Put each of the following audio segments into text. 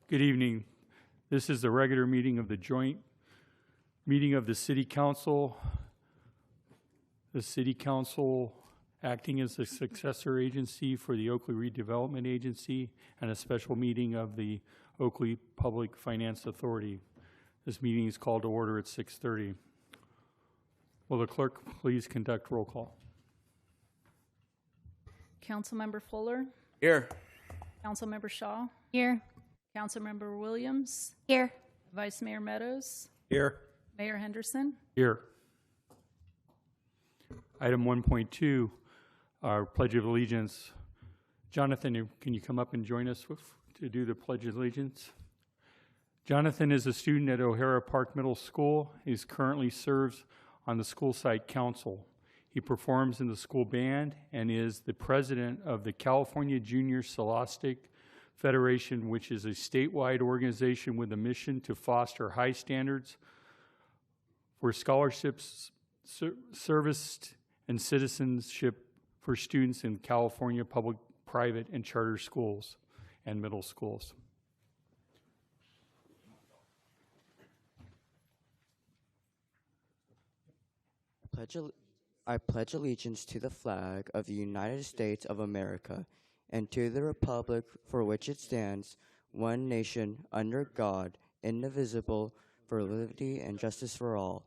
Good evening. This is the regular meeting of the joint meeting of the City Council. The City Council acting as the successor agency for the Oakley Redevelopment Agency and a special meeting of the Oakley Public Finance Authority. This meeting is called to order at 6:30. Will the clerk please conduct roll call? Councilmember Fuller. Here. Councilmember Shaw. Here. Councilmember Williams. Here. Vice Mayor Meadows. Here. Mayor Henderson. Here. Item 1.2, our Pledge of Allegiance. Jonathan, can you come up and join us to do the Pledge of Allegiance? Jonathan is a student at O'Hara Park Middle School. He currently serves on the school site council. He performs in the school band and is the president of the California Junior Scholastic Federation, which is a statewide organization with a mission to foster high standards for scholarships, service, and citizenship for students in California public, private, and charter schools and middle schools. I pledge allegiance to the flag of the United States of America and to the republic for which it stands, one nation, under God, indivisible, for liberty and justice for all.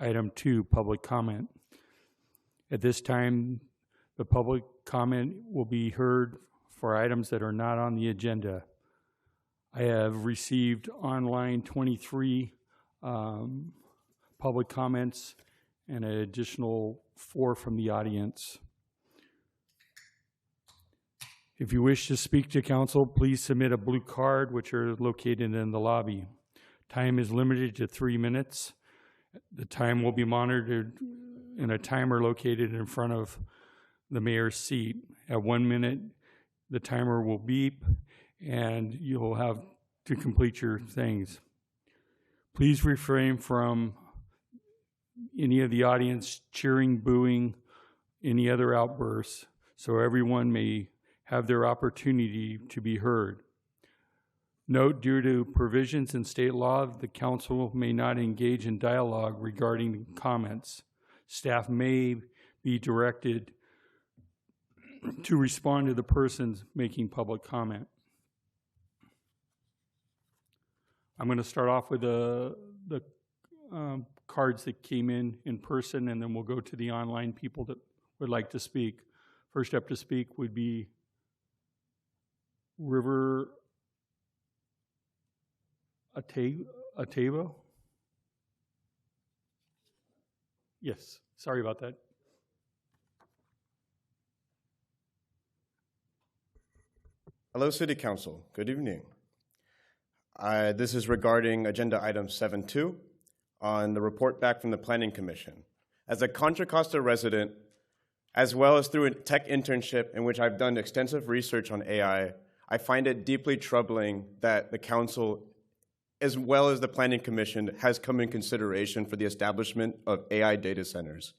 Item 2, public comment. At this time, the public comment will be heard for items that are not on the agenda. I have received online 23 public comments and an additional 4 from the audience. If you wish to speak to council, please submit a blue card, which are located in the lobby. Time is limited to 3 minutes. The time will be monitored in a timer located in front of the mayor's seat. At 1 minute, the timer will beep and you'll have to complete your things. Please refrain from any of the audience cheering, booing, any other outbursts, so everyone may have their opportunity to be heard. Note, due to provisions in state law, the council may not engage in dialogue regarding comments. Staff may be directed to respond to the persons making public comment. I'm going to start off with the cards that came in person, and then we'll go to the online people that would like to speak. First up to speak would be River Atavo? Yes, sorry about that. Hello, City Council. Good evening. This is regarding agenda item 7.2 on the report back from the Planning Commission. As a Contra Costa resident, as well as through a tech internship in which I've done extensive research on AI, I find it deeply troubling that the council, as well as the Planning Commission, has come in consideration for the establishment of AI data centers.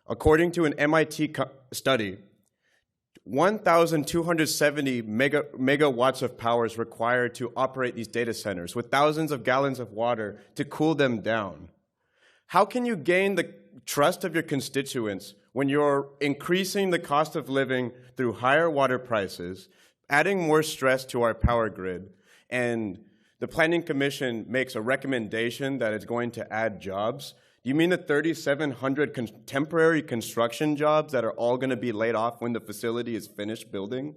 According to an MIT study, 1,270 megawatts of power is required to operate these data centers, with thousands of gallons of water to cool them down. How can you gain the trust of your constituents when you're increasing the cost of living through higher water prices, adding more stress to our power grid, and the Planning Commission makes a recommendation that it's going to add jobs? Do you mean the 3,700 temporary construction jobs that are all going to be laid off when the facility is finished building?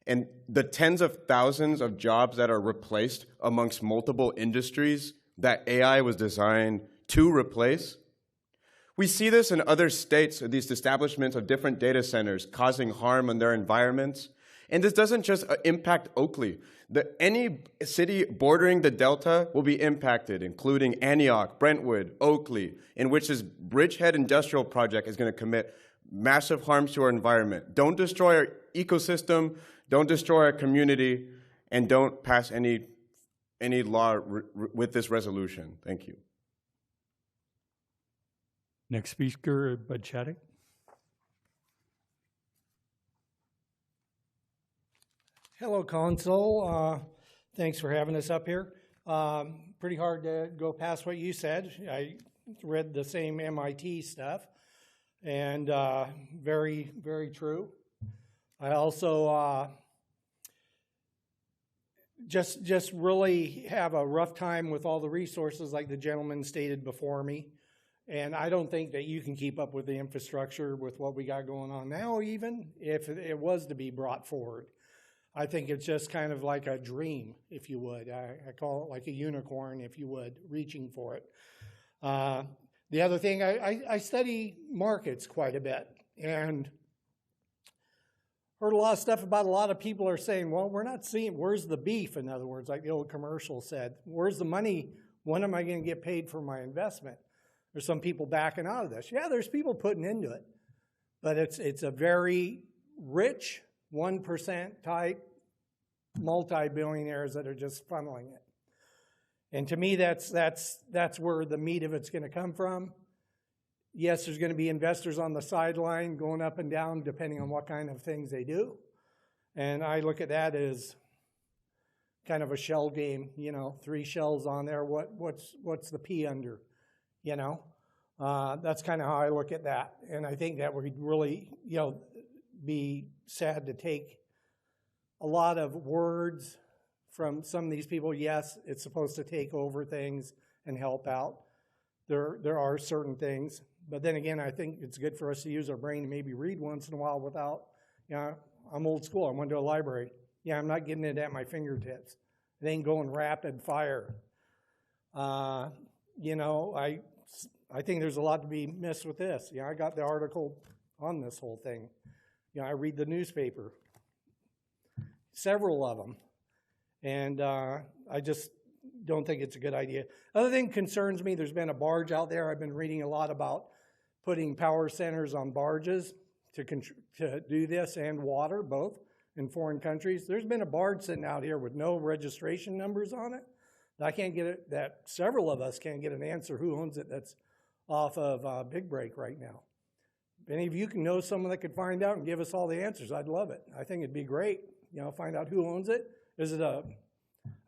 And the tens of thousands of jobs that are replaced amongst multiple industries that AI was designed to replace? We see this in other states, these establishments of different data centers causing harm on their environments And this doesn't just impact Oakley. Any city bordering the Delta will be impacted, including Antioch, Brentwood, Oakley, in which this Bridgehead industrial project is going to commit massive harms to our environment. Don't destroy our ecosystem, don't destroy our community, and don't pass any law with this resolution. Thank you. Next speaker, Bud Chaddick. Hello, Council. Thanks for having us up here. Pretty hard to go past what you said. I read the same MIT stuff, and very, very true. I also just really have a rough time with all the resources like the gentleman stated before me. And I don't think that you can keep up with the infrastructure with what we got going on now, even if it was to be brought forward. I think it's just kind of like a dream, if you would. I call it like a unicorn, if you would, reaching for it. The other thing, I study markets quite a bit, and heard a lot of stuff about a lot of people are saying, well, we're not seeing, where's the beef, in other words, like the old commercial said. Where's the money? When am I going to get paid for my investment? There's some people backing out of this. Yeah, there's people putting into it, but it's a very rich 1% type multi-billionaires that are just funneling it. And to me, that's where the meat of it's going to come from. Yes, there's going to be investors on the sideline going up and down depending on what kind of things they do. And I look at that as kind of a shell game, 3 shells on there. What's the P under? That's kind of how I look at that. And I think that would really, be sad to take a lot of words from some of these people. Yes, it's supposed to take over things and help out. There are certain things. But then again, I think it's good for us to use our brain and maybe read once in a while without, I'm old school. I went to a library. Yeah, I'm not getting it at my fingertips. It ain't going rapid fire. I think there's a lot to be missed with this. I got the article on this whole thing. I read the newspaper, several of them, and I just don't think it's a good idea. Other thing concerns me, there's been a barge out there. I've been reading a lot about putting power centers on barges to do this, and water, both, in foreign countries. There's been a barge sitting out here with no registration numbers on it. I can't get it, that several of us can't get an answer who owns it that's off of Big Break right now. If any of you can know someone that could find out and give us all the answers, I'd love it. I think it'd be great, find out who owns it. Is it a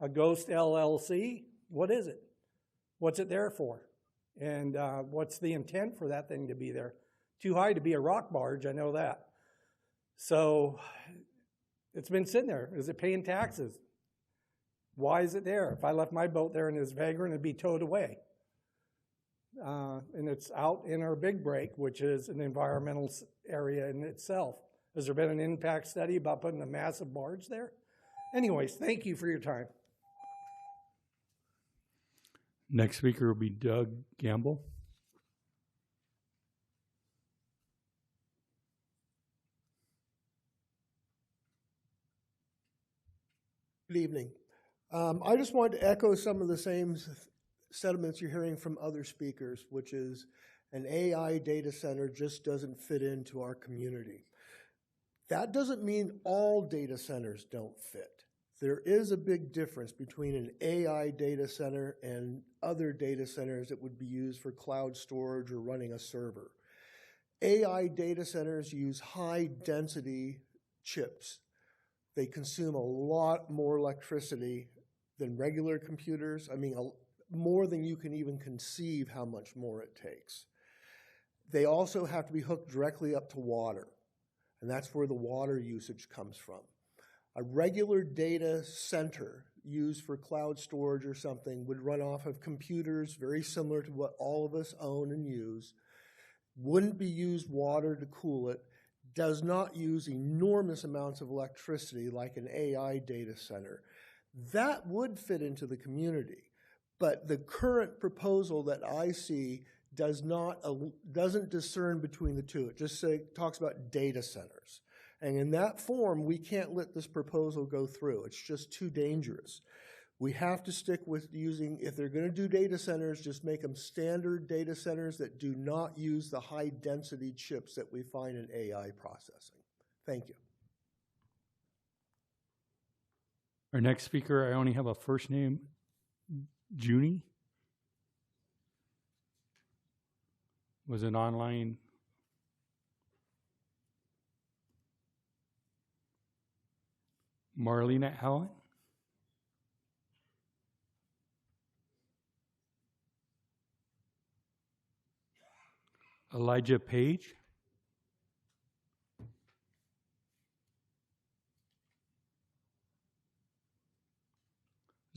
ghost LLC? What is it? What's it there for? And what's the intent for that thing to be there? Too high to be a rock barge, I know that. So it's been sitting there. Is it paying taxes? Why is it there? If I left my boat there and it was vagrant, it'd be towed away. And it's out in our Big Break, which is an environmental area in itself. Has there been an impact study about putting a massive barge there? Anyways, thank you for your time. Next speaker will be Doug Gamble. Good evening. I just wanted to echo some of the same sentiments you're hearing from other speakers, which is an AI data center just doesn't fit into our community. That doesn't mean all data centers don't fit. There is a big difference between an AI data center and other data centers that would be used for cloud storage or running a server. AI data centers use high density chips. They consume a lot more electricity than regular computers. I mean, more than you can even conceive how much more it takes. They also have to be hooked directly up to water, and that's where the water usage comes from. A regular data center used for cloud storage or something would run off of computers very similar to what all of us own and use, wouldn't be used water to cool it, does not use enormous amounts of electricity like an AI data center. That would fit into the community. But the current proposal that I see doesn't discern between the two. It just talks about data centers. And in that form, we can't let this proposal go through. It's just too dangerous. We have to stick with using, if they're going to do data centers, just make them standard data centers that do not use the high density chips that we find in AI processing. Thank you. Our next speaker, I only have a first name, Junie. Was an online. Marlena Howell. Elijah Page.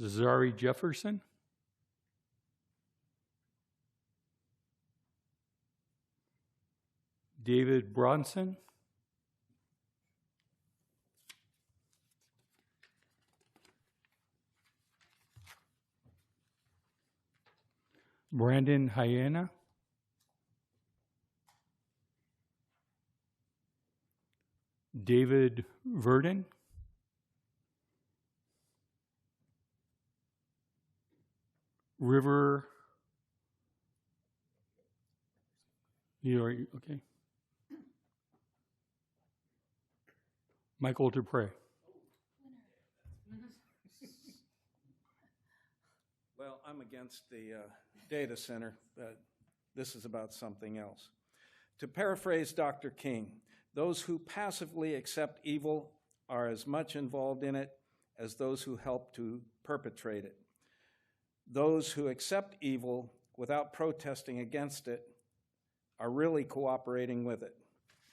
Zari Jefferson. David Bronson. Brandon Hyena. David Verdon. River. You are okay. Michael Dupre. Well, I'm against the data center, but this is about something else. To paraphrase Dr. King, those who passively accept evil are as much involved in it as those who help to perpetrate it. Those who accept evil without protesting against it are really cooperating with it.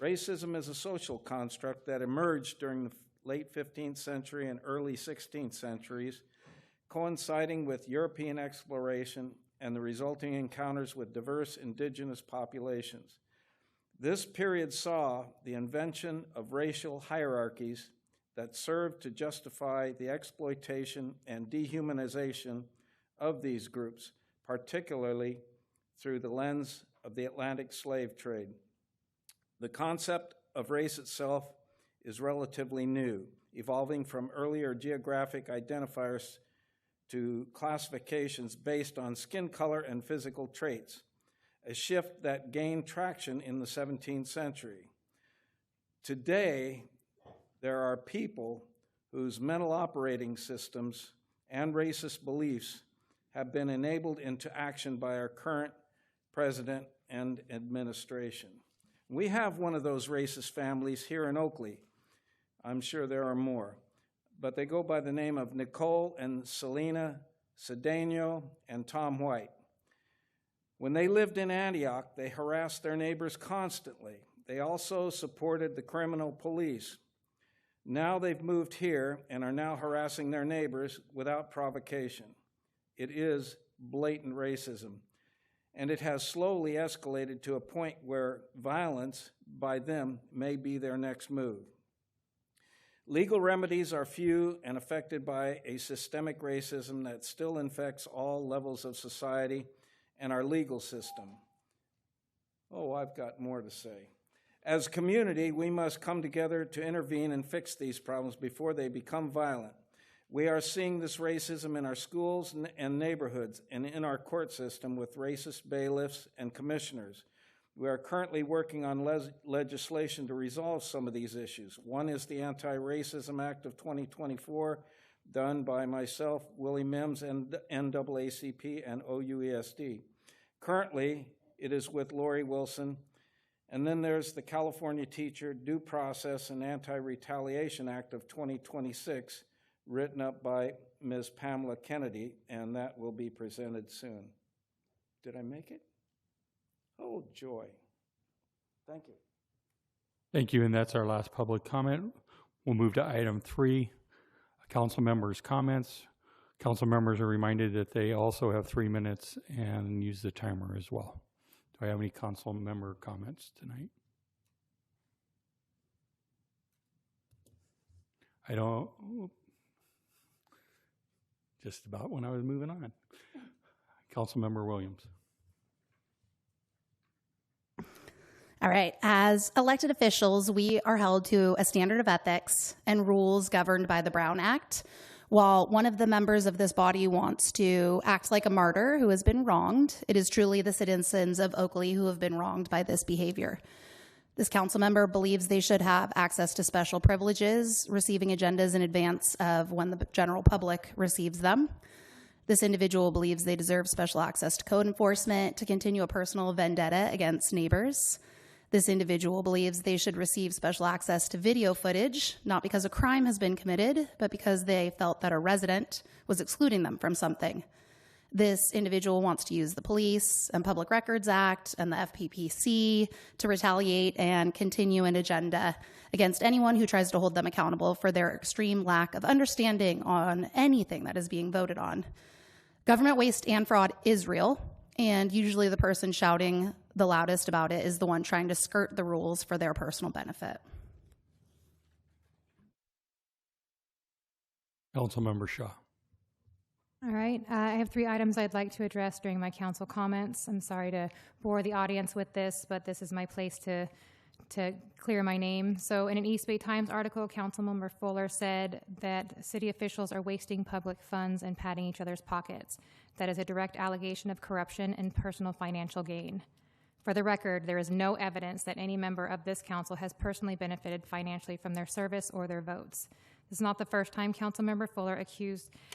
Racism is a social construct that emerged during the late 15th century and early 16th centuries, coinciding with European exploration and the resulting encounters with diverse indigenous populations. This period saw the invention of racial hierarchies that served to justify the exploitation and dehumanization of these groups, particularly through the lens of the Atlantic slave trade. The concept of race itself is relatively new, evolving from earlier geographic identifiers to classifications based on skin color and physical traits, a shift that gained traction in the 17th century. Today, there are people whose mental operating systems and racist beliefs have been enabled into action by our current president and administration. We have one of those racist families here in Oakley. I'm sure there are more, but they go by the name of Nicole and Selena Cedeno and Tom White. When they lived in Antioch, they harassed their neighbors constantly. They also supported the criminal police. Now they've moved here and are now harassing their neighbors without provocation. It is blatant racism, and it has slowly escalated to a point where violence by them may be their next move. Legal remedies are few and affected by a systemic racism that still infects all levels of society and our legal system. Oh, I've got more to say. As a community, we must come together to intervene and fix these problems before they become violent. We are seeing this racism in our schools and neighborhoods and in our court system with racist bailiffs and commissioners. We are currently working on legislation to resolve some of these issues. One is the Anti-Racism Act of 2024, done by myself, Willie Mims, and NAACP and OUESD. Currently, it is with Lori Wilson. And then there's the California Teacher Due Process and Anti-Retaliation Act of 2026, written up by Ms. Pamela Kennedy, and that will be presented soon. Did I make it? Oh, joy. Thank you. Thank you, and that's our last public comment. We'll move to item 3, council members' comments. Council members are reminded that they also have 3 minutes and use the timer as well. Do I have any council member comments tonight? I don't. Just about when I was moving on. Councilmember Williams. All right. As elected officials, we are held to a standard of ethics and rules governed by the Brown Act. While one of the members of this body wants to act like a martyr who has been wronged, it is truly the citizens of Oakley who have been wronged by this behavior. This council member believes they should have access to special privileges, receiving agendas in advance of when the general public receives them. This individual believes they deserve special access to code enforcement to continue a personal vendetta against neighbors. This individual believes they should receive special access to video footage, not because a crime has been committed, but because they felt that a resident was excluding them from something. This individual wants to use the Police and Public Records Act and the FPPC to retaliate and continue an agenda against anyone who tries to hold them accountable for their extreme lack of understanding on anything that is being voted on. Government waste and fraud is real, and usually the person shouting the loudest about it is the one trying to skirt the rules for their personal benefit. Councilmember Shaw. All right, I have 3 items I'd like to address during my council comments. I'm sorry to bore the audience with this, but this is my place to clear my name. So in an East Bay Times article, Councilmember Fuller said that city officials are wasting public funds and padding each other's pockets. That is a direct allegation of corruption and personal financial gain. For the record, there is no evidence that any member of this council has personally benefited financially from their service or their votes. This is not the first time Councilmember Fuller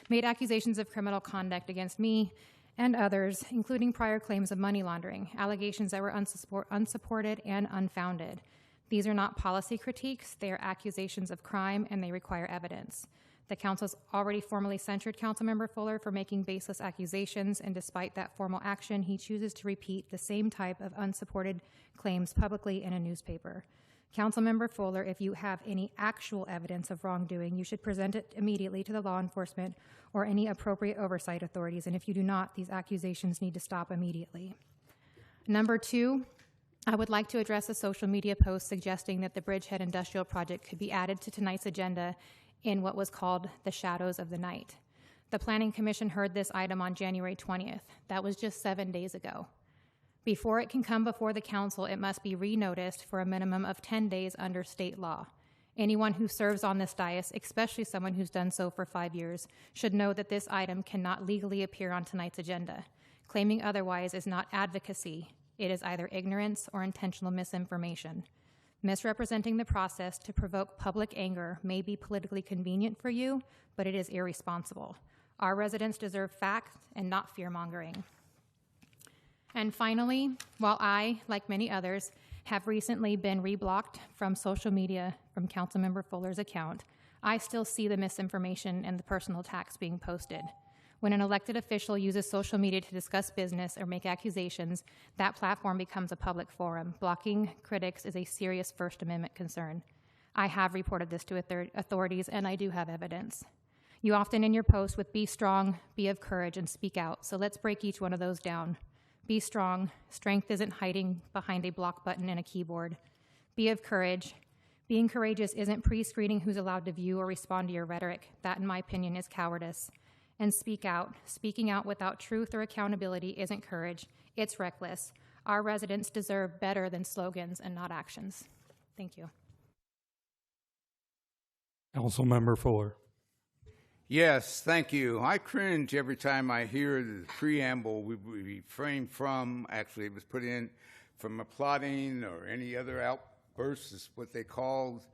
made accusations of criminal conduct against me and others, including prior claims of money laundering, allegations that were unsupported and unfounded. These are not policy critiques, they are accusations of crime, and they require evidence. The council has already formally censured Councilmember Fuller for making baseless accusations, and despite that formal action, he chooses to repeat the same type of unsupported claims publicly in a newspaper. Councilmember Fuller, if you have any actual evidence of wrongdoing, you should present it immediately to the law enforcement or any appropriate oversight authorities, and if you do not, these accusations need to stop immediately. Number 2, I would like to address a social media post suggesting that the Bridgehead Industrial Project could be added to tonight's agenda in what was called the shadows of the night. The Planning Commission heard this item on January 20th. That was just 7 days ago. Before it can come before the council, it must be re-noticed for a minimum of 10 days under state law. Anyone who serves on this dais, especially someone who's done so for 5 years, should know that this item cannot legally appear on tonight's agenda. Claiming otherwise is not advocacy. It is either ignorance or intentional misinformation. Misrepresenting the process to provoke public anger may be politically convenient for you, but it is irresponsible. Our residents deserve facts and not fear-mongering. And finally, while I, like many others, have recently been reblocked from social media from Councilmember Fuller's account, I still see the misinformation and the personal attacks being posted. When an elected official uses social media to discuss business or make accusations, that platform becomes a public forum. Blocking critics is a serious First Amendment concern. I have reported this to authorities, and I do have evidence. You often in your post with be strong, be of courage, and speak out. So let's break each one of those down. Be strong. Strength isn't hiding behind a block button and a keyboard. Be of courage. Being courageous isn't pre-screening who's allowed to view or respond to your rhetoric. That, in my opinion, is cowardice. And speak out. Speaking out without truth or accountability isn't courage. It's reckless. Our residents deserve better than slogans and not actions. Thank you. Councilmember Fuller. Yes, thank you. I cringe every time I hear the preamble we refrain from, actually it was put in from applauding or any other outbursts, is what they called.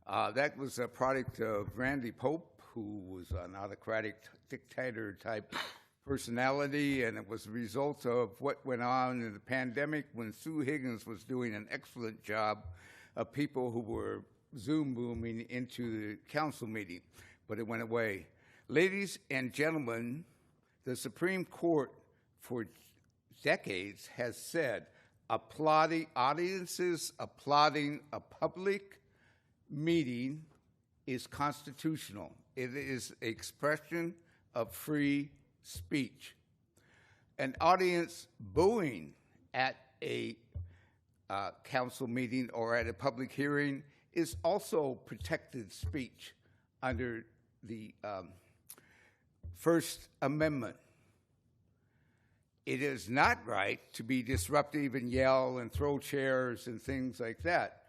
That was a product of Randy Pope, who was an autocratic dictator-type personality, and it was a result of what went on in the pandemic when Sue Higgins was doing an excellent job of people who were Zoom booming into the council meeting, but it went away. Ladies and gentlemen, the Supreme Court for decades has said audiences applauding a public meeting is constitutional. It is an expression of free speech. An audience booing at a council meeting or at a public hearing is also protected speech under the First Amendment. it is not right to be disruptive and yell and throw chairs and things like that.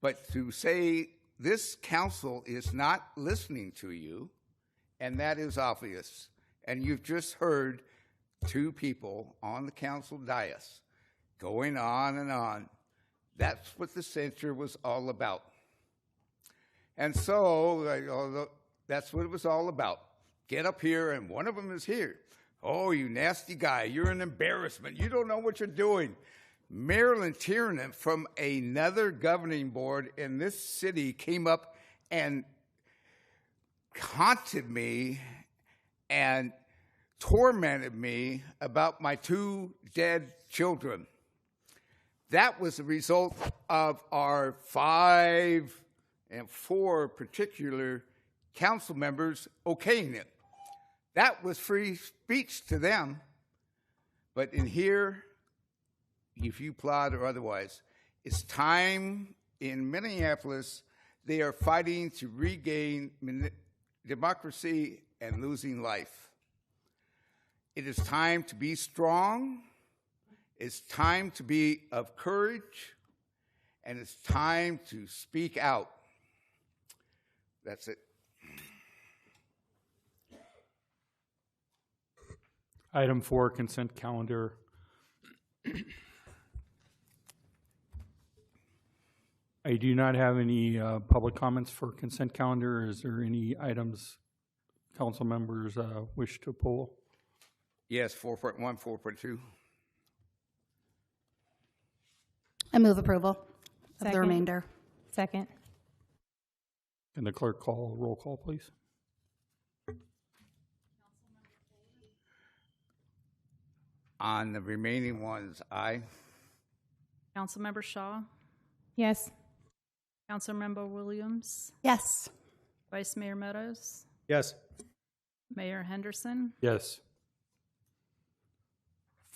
But to say this council is not listening to you, and that is obvious. And you've just heard two people on the council dais going on and on. That's what the censure was all about. And so that's what it was all about. Get up here, and one of them is here. Oh, you nasty guy, you're an embarrassment. You don't know what you're doing. Marilyn Tiernan from another governing board in this city came up and haunted me and tormented me about my two dead children. That was the result of our 5 and 4 particular council members okaying it. That was free speech to them. But in here, if you plot or otherwise, it's time in Minneapolis, they are fighting to regain democracy and losing life. It is time to be strong. It's time to be of courage. And it's time to speak out. That's it. Item 4, consent calendar. I do not have any public comments for consent calendar. Is there any items council members wish to pull? Yes, 4.1, 4.2. I move approval of the Second. remainder. Second. Can the clerk call roll call, please? On the remaining ones, aye. Councilmember Shaw, Yes. Councilmember Williams, Yes. Vice Mayor Meadows, Yes. Mayor Henderson, Yes.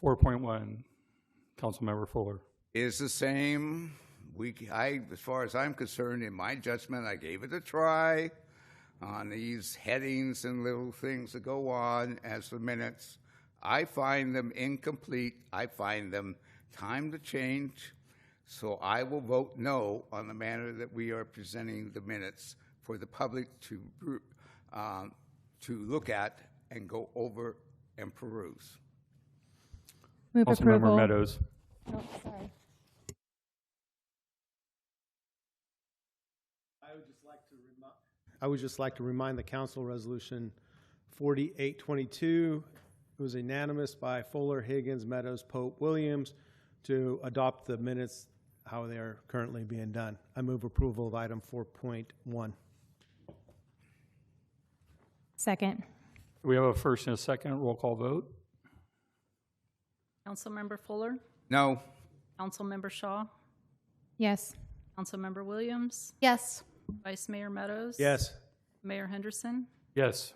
4.1, Councilmember Fuller. Is the same. As far as I'm concerned, in my judgment, I gave it a try on these headings and little things that go on as the minutes. I find them incomplete. I find them time to change. So I will vote no on the manner that we are presenting the minutes for the public to look at and go over and peruse. Move approval. Councilmember Meadows. Oh, sorry. I would just like to remind the council resolution 4822. It was unanimous by Fuller, Higgins, Meadows, Pope, Williams to adopt the minutes how they are currently being done. I move approval of item 4.1. Second. We have a first and a second roll call vote. Councilmember Fuller, No. Councilmember Shaw, Yes. Councilmember Williams, Yes. Vice Mayor Meadows. Yes. Mayor Henderson, Yes.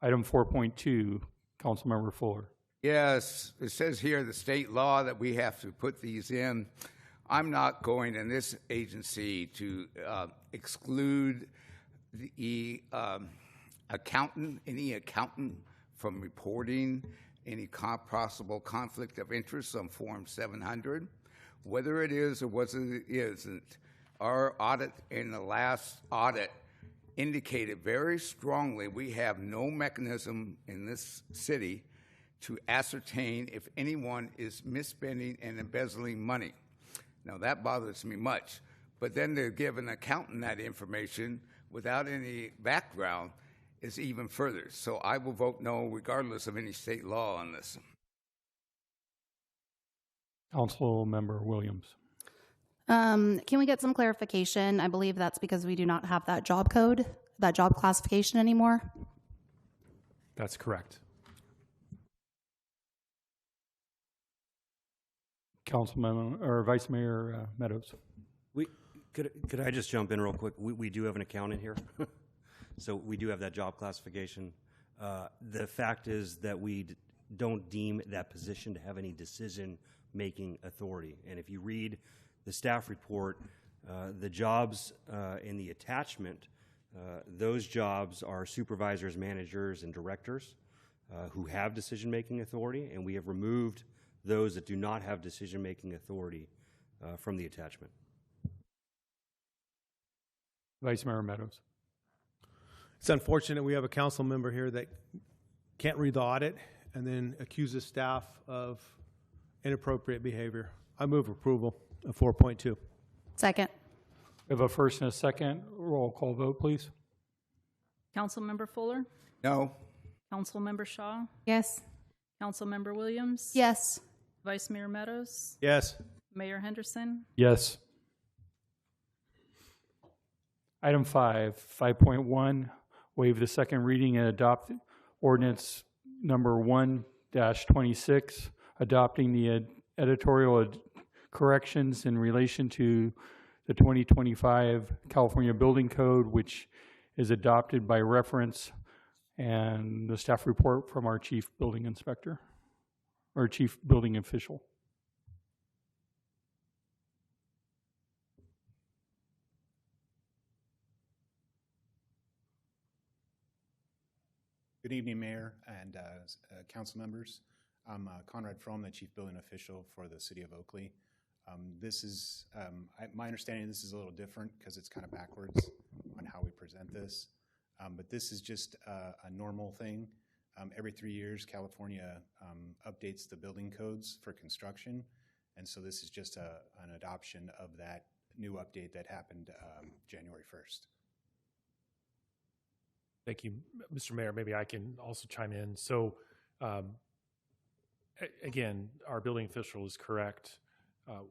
Item 4.2, Councilmember Fuller. Yes, it says here the state law that we have to put these in. I'm not going in this agency to exclude the any accountant from reporting any possible conflict of interest on Form 700. Whether it is or whether it isn't, our audit in the last audit indicated very strongly we have no mechanism in this city to ascertain if anyone is misspending and embezzling money. Now, that bothers me much. But then to give an accountant that information without any background is even further. So I will vote no regardless of any state law on this. Councilmember Williams. Can we get some clarification? I believe that's because we do not have that job code, that job classification anymore. That's correct. Councilman or Vice Mayor Meadows. Could I just jump in real quick? We do have an accountant here, so we do have that job classification. The fact is that we don't deem that position to have any decision-making authority. And if you read the staff report, the jobs in the attachment, those jobs are supervisors, managers, and directors. who have decision-making authority, and we have removed those that do not have decision-making authority from the attachment. Vice Mayor Meadows. It's unfortunate we have a council member here that can't read the audit and then accuses staff of inappropriate behavior. I move approval of 4.2. Second. We have a first and a second. Roll call vote, please. Councilmember Fuller, No. Councilmember Shaw, Yes. Councilmember Williams. Yes. Vice Mayor Meadows, Yes. Mayor Henderson. Yes. Item 5.1, waive the second reading and adopt ordinance number 1-26, adopting the editorial corrections in relation to the 2025 California Building Code, which is adopted by reference, and the staff report from our chief building inspector, or chief building official. Good evening, Mayor and council members. I'm Conrad Fromm, the Chief Building Official for the City of Oakley. This is, my understanding, this is a little different because it's kind of backwards on how we present this. But this is just a normal thing. Every 3 years, California updates the building codes for construction. And so this is just an adoption of that new update that happened January 1st. Thank you, Mr. Mayor. Maybe I can also chime in. So, again, our building official is correct.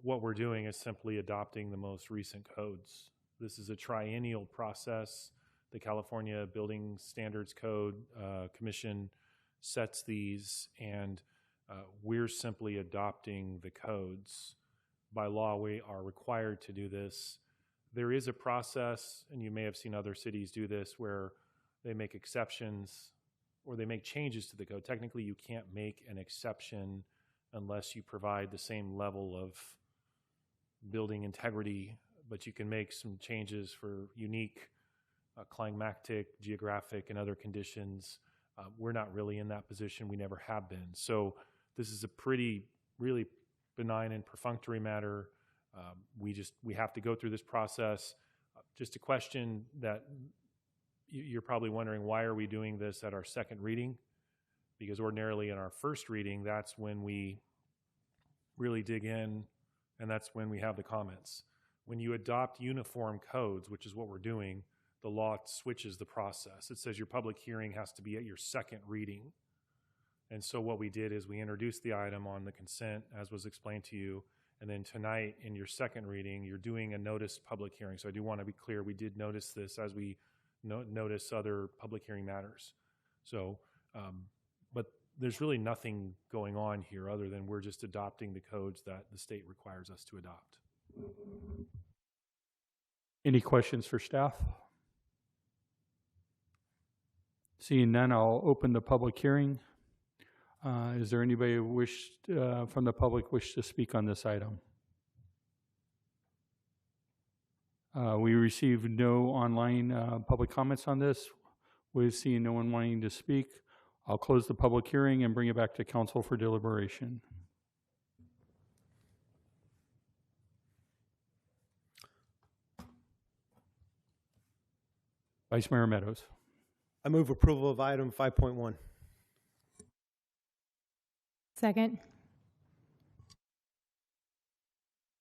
What we're doing is simply adopting the most recent codes. This is a triennial process. The California Building Standards Code Commission sets these, and we're simply adopting the codes. By law, we are required to do this. There is a process, and you may have seen other cities do this, where they make exceptions or they make changes to the code. Technically, you can't make an exception unless you provide the same level of building integrity, but you can make some changes for unique climatic, geographic, and other conditions. We're not really in that position. We never have been. So this is a really benign and perfunctory matter. We have to go through this process. Just a question that you're probably wondering, why are we doing this at our second reading? Because ordinarily in our first reading, that's when we really dig in, and that's when we have the comments. When you adopt uniform codes, which is what we're doing, the law switches the process. It says your public hearing has to be at your second reading. And so what we did is we introduced the item on the consent, as was explained to you, and then tonight in your second reading, you're doing a noticed public hearing. So I do want to be clear, we did notice this as we notice other public hearing matters. So, but there's really nothing going on here other than we're just adopting the codes that the state requires us to adopt. Any questions for staff? Seeing none, I'll open the public hearing. Is there anybody who from the public wish to speak on this item? We received no online public comments on this. We've seen no one wanting to speak. I'll close the public hearing and bring it back to council for deliberation. Vice Mayor Meadows. I move approval of item 5.1. Second.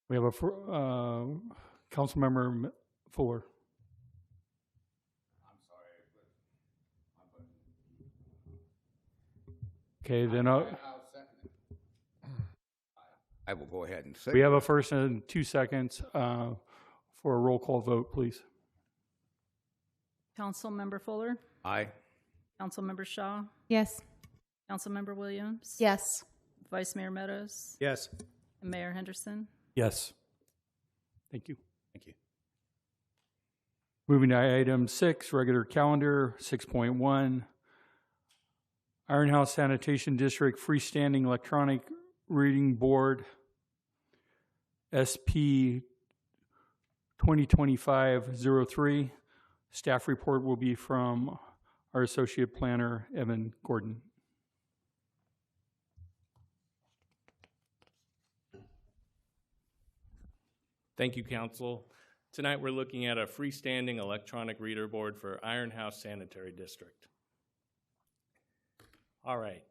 We have a council member Fuller. I'm sorry, Okay, then I'll second it. I will go ahead and say. we have a first and 2 seconds for a roll call vote, please. Councilmember Fuller, Aye. Councilmember Shaw, Yes. Councilmember Williams. Yes. Vice Mayor Meadows, Yes. and Mayor Henderson. Yes. Thank you. Thank you. Moving to item 6, regular calendar, 6.1. Iron House Sanitation District freestanding electronic reading board, SP 2025-03. Staff report will be from our associate planner, Evan Gordon. Thank you, Council. Tonight we're looking at a freestanding electronic reader board for Iron House Sanitary District. All right.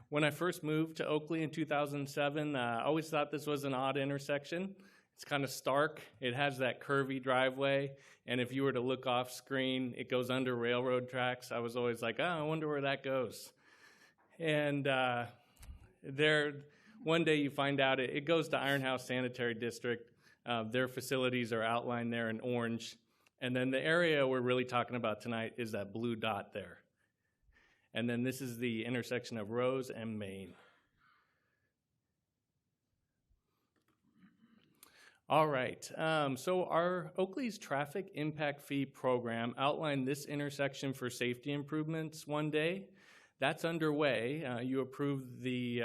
When I first moved to Oakley in 2007, I always thought this was an odd intersection. It's kind of stark. It has that curvy driveway, and if you were to look off screen, it goes under railroad tracks. I was always like, oh, I wonder where that goes. And one day you find out it goes to Iron House Sanitary District. Their facilities are outlined there in orange. And then the area we're really talking about tonight is that blue dot there. And then this is the intersection of Rose and Main. All right, so our Oakley's traffic impact fee program outlined this intersection for safety improvements one day. That's underway. You approved the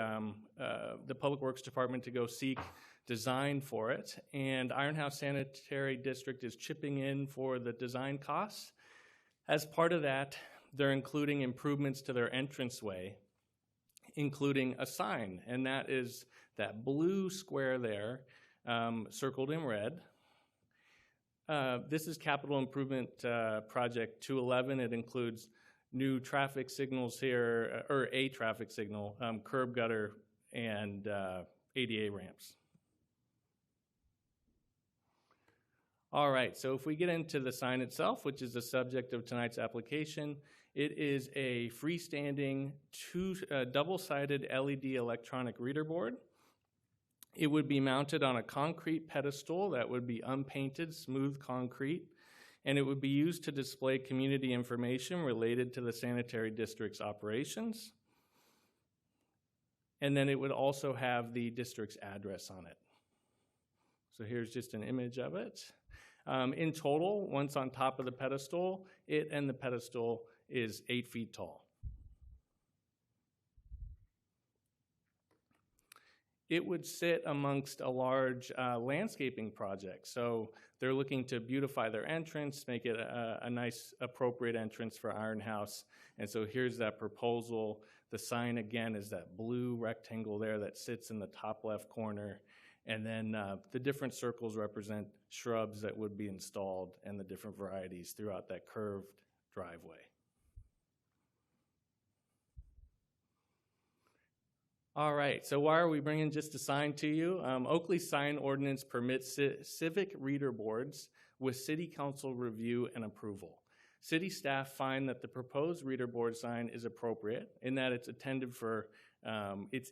Public Works Department to go seek design for it, and Iron House Sanitary District is chipping in for the design costs. As part of that, they're including improvements to their entranceway, including a sign, and that is that blue square there, circled in red. This is Capital Improvement Project 211. It includes new traffic signals here, or a traffic signal, curb gutter, and ADA ramps. All right, so if we get into the sign itself, which is the subject of tonight's application, it is a freestanding double-sided LED electronic reader board. It would be mounted on a concrete pedestal that would be unpainted, smooth concrete, and it would be used to display community information related to the sanitary district's operations. And then it would also have the district's address on it. So here's just an image of it. In total, once on top of the pedestal, it and the pedestal is 8 feet tall. It would sit amongst a large landscaping project. So they're looking to beautify their entrance, make it a nice, appropriate entrance for Iron House. And so here's that proposal. The sign, again, is that blue rectangle there that sits in the top left corner. And then the different circles represent shrubs that would be installed and the different varieties throughout that curved driveway. All right, so why are we bringing just a sign to you? Oakley's sign ordinance permits civic reader boards with city council review and approval. City staff find that the proposed reader board sign is appropriate in that it's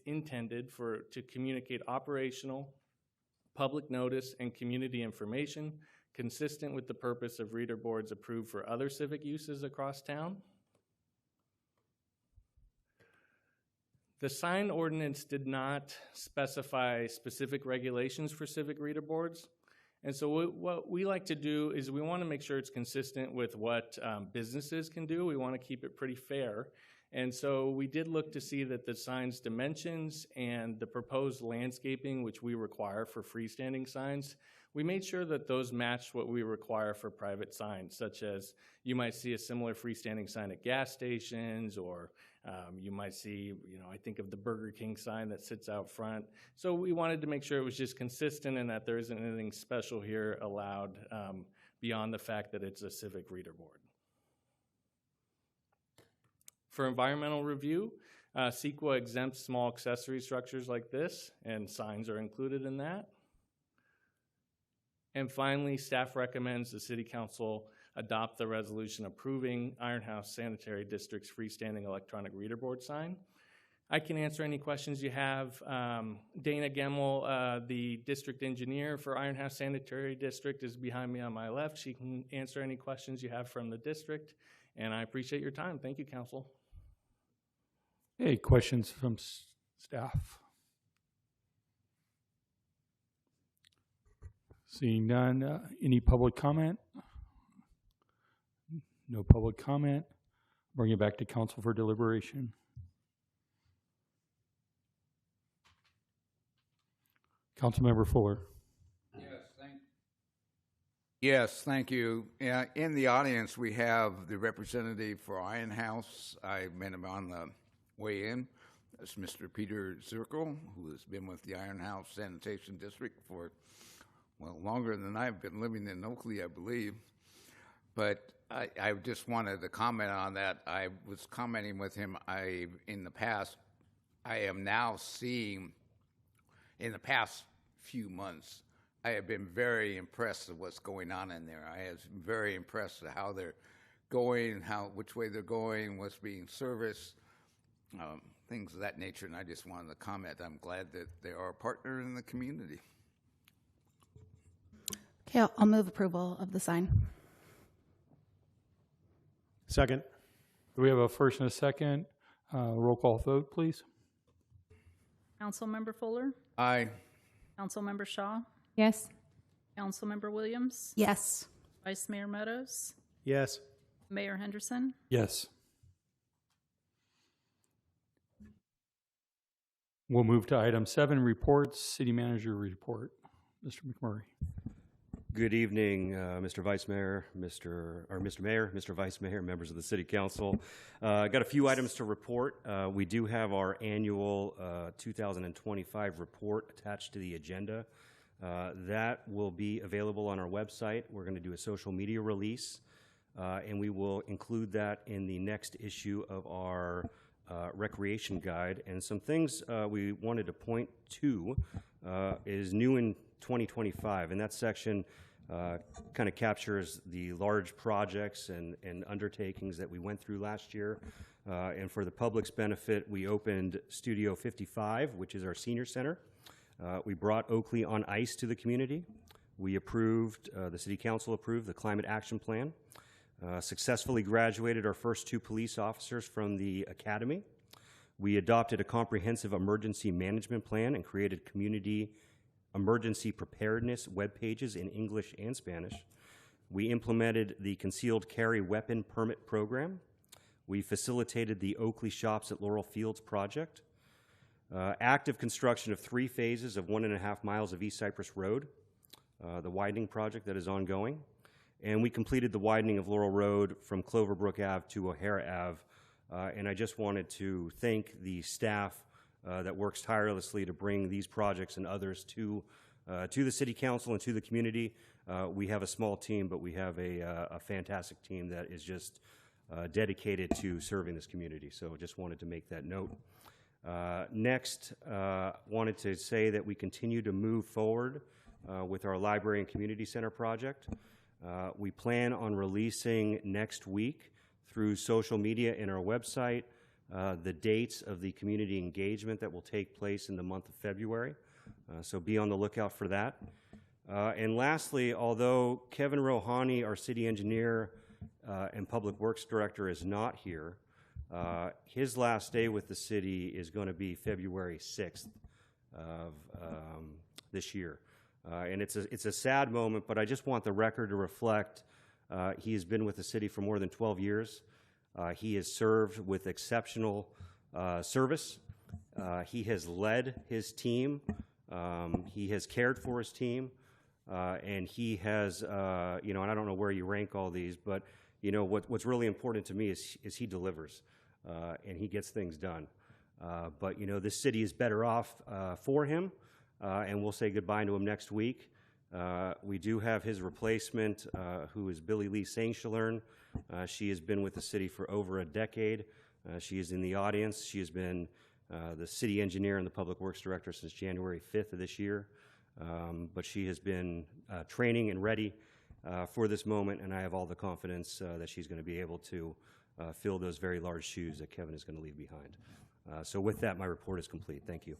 intended to communicate operational, public notice, and community information consistent with the purpose of reader boards approved for other civic uses across town. The sign ordinance did not specify specific regulations for civic reader boards. And so what we like to do is we want to make sure it's consistent with what businesses can do. We want to keep it pretty fair. And so we did look to see that the sign's dimensions and the proposed landscaping, which we require for freestanding signs, we made sure that those matched what we require for private signs, such as you might see a similar freestanding sign at gas stations, or you might see, I think of the Burger King sign that sits out front. So we wanted to make sure it was just consistent and that there isn't anything special here allowed beyond the fact that it's a civic reader board. For environmental review, CEQA exempts small accessory structures like this, and signs are included in that. And finally, staff recommends the City Council adopt the resolution approving Iron House Sanitary District's freestanding electronic reader board sign. I can answer any questions you have. Dana Gemmel, the district engineer for Iron House Sanitary District, is behind me on my left. She can answer any questions you have from the district, and I appreciate your time. Thank you, Council. Hey, questions from staff? Seeing none, any public comment? No public comment. Bring it back to council for deliberation. Councilmember Fuller. Yes, thank you. In the audience, we have the representative for Iron House. I met him on the way in. That's Mr. Peter Zirkle, who has been with the Iron House Sanitation District for well, longer than I've been living in Oakley, I believe. But I just wanted to comment on that. I was commenting with him. In the past, I am now seeing, in the past few months, I have been very impressed with what's going on in there. I have been very impressed with how they're going, which way they're going, what's being serviced, things of that nature. And I just wanted to comment. I'm glad that they are a partner in the community. Okay, I'll move approval of the sign. Second. Do we have a first and a second? Roll call vote, please. Councilmember Fuller, Aye. Councilmember Shaw, Yes. Councilmember Williams, Yes. Vice Mayor Meadows, Yes. Mayor Henderson. Yes. We'll move to item 7, reports, city manager report. Mr. McMurray. Good evening, Mr. Vice Mayor, Mr. Mayor, Mr. Vice Mayor, members of the City Council. Got a few items to report. We do have our annual 2025 report attached to the agenda. That will be available on our website. We're going to do a social media release, and we will include that in the next issue of our recreation guide. And some things we wanted to point to is new in 2025, and that section kind of captures the large projects and undertakings that we went through last year. And for the public's benefit, we opened Studio 55, which is our senior center. We brought Oakley on ice to the community. We approved, the City Council approved the Climate Action Plan. Successfully graduated our first 2 police officers from the academy. We adopted a comprehensive emergency management plan and created community emergency preparedness web pages in English and Spanish. We implemented the concealed carry weapon permit program. We facilitated the Oakley Shops at Laurel Fields project. Active construction of 3 phases of 1.5 miles of East Cypress Road, the widening project that is ongoing. And we completed the widening of Laurel Road from Cloverbrook Ave to O'Hara Ave. And I just wanted to thank the staff that works tirelessly to bring these projects and others to the City Council and to the community. We have a small team, but we have a fantastic team that is just dedicated to serving this community. So just wanted to make that note. Next, wanted to say that we continue to move forward with our library and community center project. We plan on releasing next week through social media and our website the dates of the community engagement that will take place in the month of February. So be on the lookout for that. And lastly, although Kevin Rohani, our city engineer and public works director, is not here, his last day with the city is going to be February 6th of this year. And it's a sad moment, but I just want the record to reflect he has been with the city for more than 12 years. He has served with exceptional service. He has led his team. He has cared for his team. And he has, and I don't know where you rank all these, but, what's really important to me is he delivers and he gets things done. But, this city is better off for him, and we'll say goodbye to him next week. We do have his replacement, who is Billy Lee Saint-Chalern. She has been with the city for over a decade. She is in the audience. She has been the city engineer and the public works director since January 5th of this year. But she has been training and ready for this moment, and I have all the confidence that she's going to be able to fill those very large shoes that Kevin is going to leave behind. So with that, my report is complete. Thank you.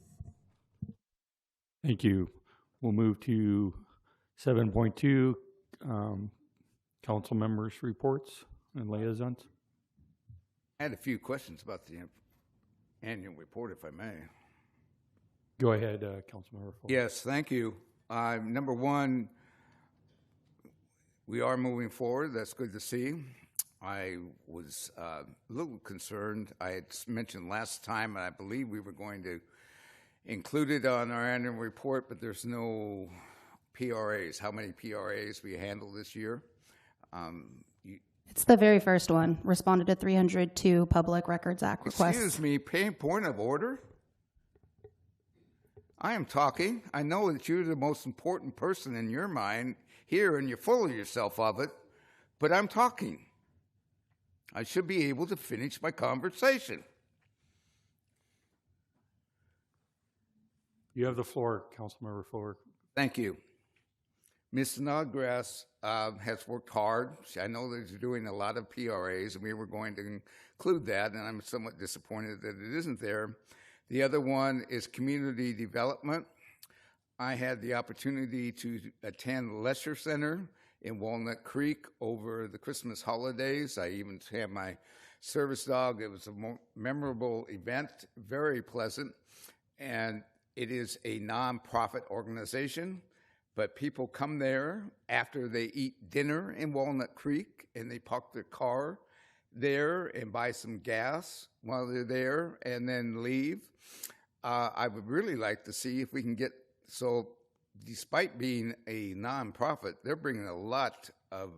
Thank you. We'll move to 7.2, council members' reports and liaisons. I had a few questions about the annual report, if I may. Go ahead, Councilmember Fuller. Yes, thank you. Number one, we are moving forward. That's good to see. I was a little concerned. I had mentioned last time, and I believe we were going to include it on our annual report, but there's no PRAs. How many PRAs we handled this year? It's the very first one. Responded to 302 Public Records Act requests. Excuse me, point of order? I am talking. I know that you're the most important person in your mind here, and you're full of yourself of it, but I'm talking. I should be able to finish my conversation. You have the floor, Councilmember Fuller. Thank you. Ms. Snodgrass has worked hard. I know that you're doing a lot of PRAs, and we were going to include that, and I'm somewhat disappointed that it isn't there. The other one is community development. I had the opportunity to attend Lesher Center in Walnut Creek over the Christmas holidays. I even had my service dog. It was a memorable event, very pleasant, and it is a nonprofit organization, but people come there after they eat dinner in Walnut Creek, and they park their car there and buy some gas while they're there and then leave. I would really like to see if we can get, so despite being a nonprofit, they're bringing a lot of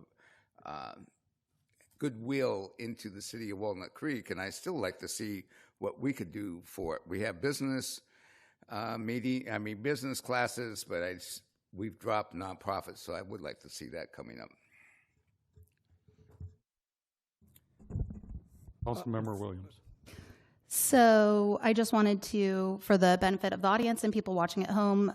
goodwill into the city of Walnut Creek, and I still like to see what we could do for it. We have business business classes, but we've dropped nonprofits, so I would like to see that coming up. Councilmember Williams. So I just wanted to, for the benefit of the audience and people watching at home,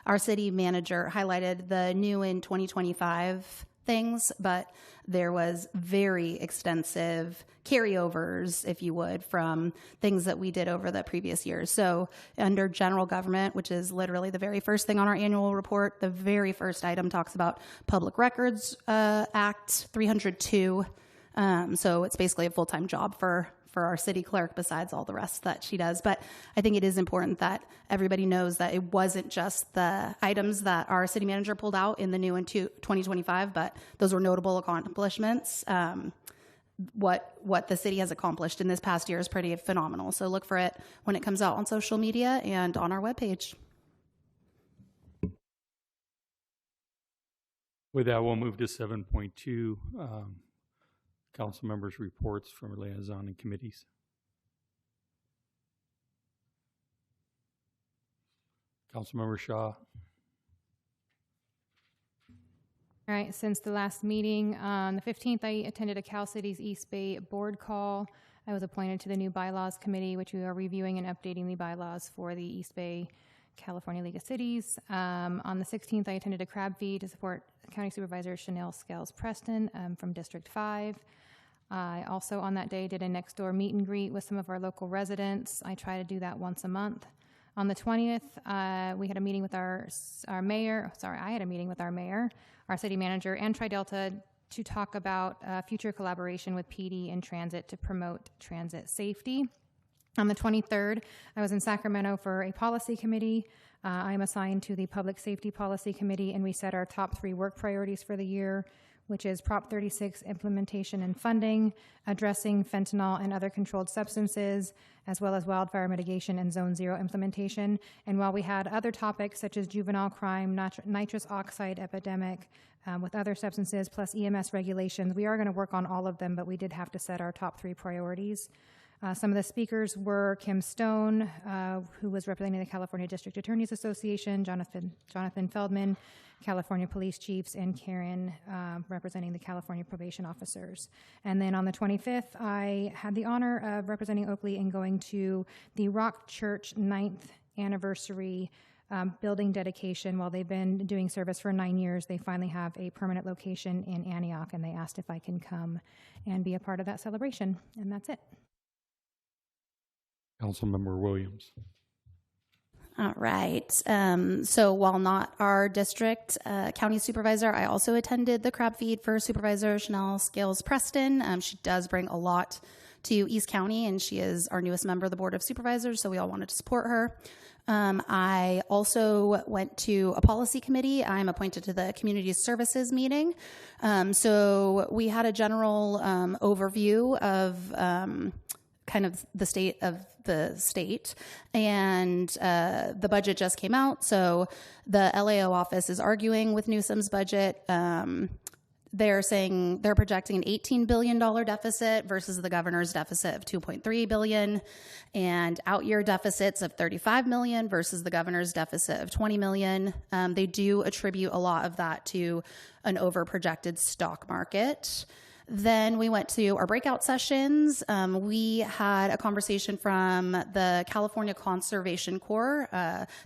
our city manager highlighted the new in 2025 things, but there was very extensive carryovers, if you would, from things that we did over the previous years. So under general government, which is literally the very first thing on our annual report, the very first item talks about Public Records Act 302. So it's basically a full-time job for our city clerk besides all the rest that she does. But I think it is important that everybody knows that it wasn't just the items that our city manager pulled out in the new in 2025, but those were notable accomplishments. What the city has accomplished in this past year is pretty phenomenal. So look for it when it comes out on social media and on our webpage. With that, we'll move to 7.2. Council members' reports from liaison and committees. Councilmember Shaw. All right, since the last meeting on the 15th, I attended a Cal Cities East Bay board call. I was appointed to the new bylaws committee, which we are reviewing and updating the bylaws for the East Bay California League of Cities. On the 16th, I attended a crab feed to support County Supervisor Chanel Scales-Preston from District 5. I also on that day did a next door meet and greet with some of our local residents. I try to do that once a month. On the 20th, we had a meeting with our mayor. Sorry, I had a meeting with our mayor, our city manager, and Tri-Delta to talk about future collaboration with PD and transit to promote transit safety. On the 23rd, I was in Sacramento for a policy committee. I am assigned to the Public Safety Policy Committee, and we set our top 3 work priorities for the year, which is Prop 36 implementation and funding, addressing fentanyl and other controlled substances, as well as wildfire mitigation and Zone 0 implementation. And while we had other topics such as juvenile crime, nitrous oxide epidemic, with other substances, plus EMS regulations, we are going to work on all of them, but we did have to set our top 3 priorities. Some of the speakers were Kim Stone, who was representing the California District Attorneys Association, Jonathan Feldman, California Police Chiefs, and Karen, representing the California Probation Officers. And then on the 25th, I had the honor of representing Oakley and going to the Rock Church 9th anniversary building dedication. While they've been doing service for 9 years, they finally have a permanent location in Antioch, and they asked if I can come and be a part of that celebration. And that's it. Councilmember Williams. All right. So while not our district county supervisor, I also attended the crab feed for Supervisor Chanel Scales-Preston. She does bring a lot to East County, and she is our newest member of the Board of Supervisors, so we all wanted to support her. I also went to a policy committee. I'm appointed to the community services meeting. So we had a general overview of kind of the state of the state, and the budget just came out. So the LAO office is arguing with Newsom's budget. they're saying they're projecting an $18 billion deficit versus the governor's deficit of $2.3 billion, and out-year deficits of $35 million versus the governor's deficit of $20 million. They do attribute a lot of that to an over-projected stock market. Then we went to our breakout sessions. We had a conversation from the California Conservation Corps,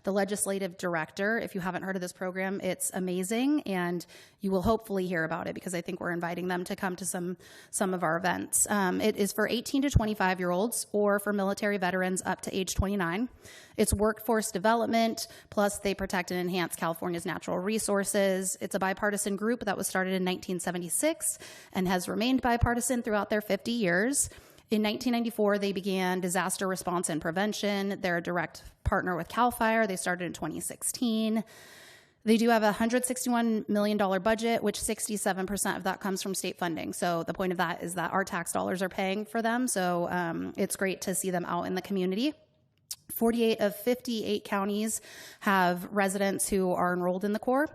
the legislative director. If you haven't heard of this program, it's amazing, and you will hopefully hear about it because I think we're inviting them to come to some of our events. It is for 18 to 25-year-olds or for military veterans up to age 29. It's workforce development, plus they protect and enhance California's natural resources. It's a bipartisan group that was started in 1976 and has remained bipartisan throughout their 50 years. In 1994, they began disaster response and prevention. They're a direct partner with CAL FIRE. They started in 2016. They do have a $161 million budget, which 67% of that comes from state funding. So the point of that is that our tax dollars are paying for them. So it's great to see them out in the community. 48 of 58 counties have residents who are enrolled in the Corps.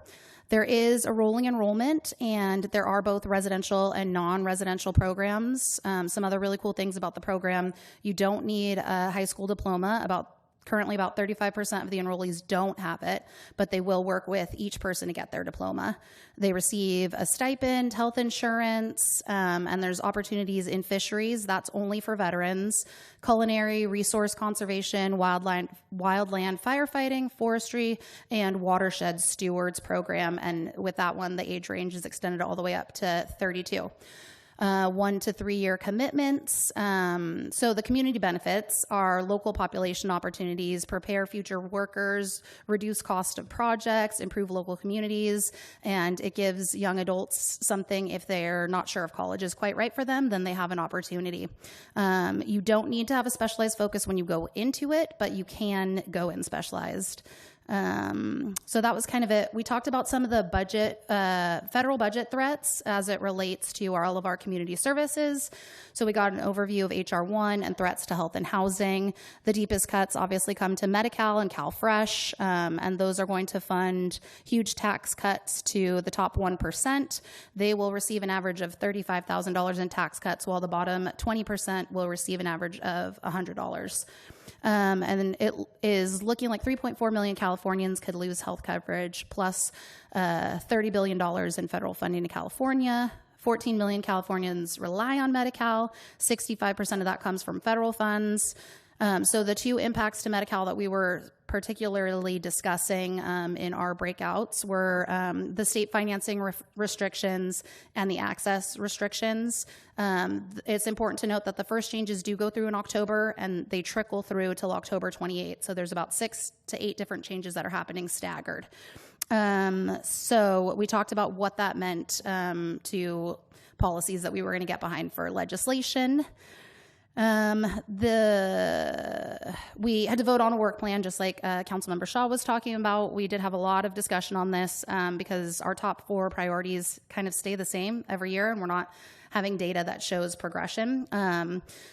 There is a rolling enrollment, and there are both residential and non-residential programs. Some other really cool things about the program: you don't need a high school diploma. Currently, about 35% of the enrollees don't have it, but they will work with each person to get their diploma. They receive a stipend, health insurance, and there's opportunities in fisheries. That's only for veterans. Culinary, resource conservation, wildland firefighting, forestry, and watershed stewards program. And with that one, the age range is extended all the way up to 32. 1 to 3 year commitments. So the community benefits are local population opportunities, prepare future workers, reduce cost of projects, improve local communities, and it gives young adults something. If they're not sure if college is quite right for them, then they have an opportunity. You don't need to have a specialized focus when you go into it, but you can go in specialized. So that was kind of it. We talked about some of the budget, federal budget threats as it relates to all of our community services. So we got an overview of HR 1 and threats to health and housing. The deepest cuts obviously come to Medi-Cal and CalFresh, and those are going to fund huge tax cuts to the top 1%. They will receive an average of $35,000 in tax cuts, while the bottom 20% will receive an average of $100. And then it is looking like 3.4 million Californians could lose health coverage, plus $30 billion in federal funding to California. 14 million Californians rely on Medi-Cal. 65% of that comes from federal funds. So the two impacts to Medi-Cal that we were particularly discussing in our breakouts were the state financing restrictions and the access restrictions. It's important to note that the first changes do go through in October, and they trickle through till October 28th. So there's about 6 to 8 different changes that are happening staggered. So we talked about what that meant to policies that we were going to get behind for legislation. We had to vote on a work plan, just like Councilmember Shaw was talking about. We did have a lot of discussion on this because our top 4 priorities kind of stay the same every year, and we're not having data that shows progression.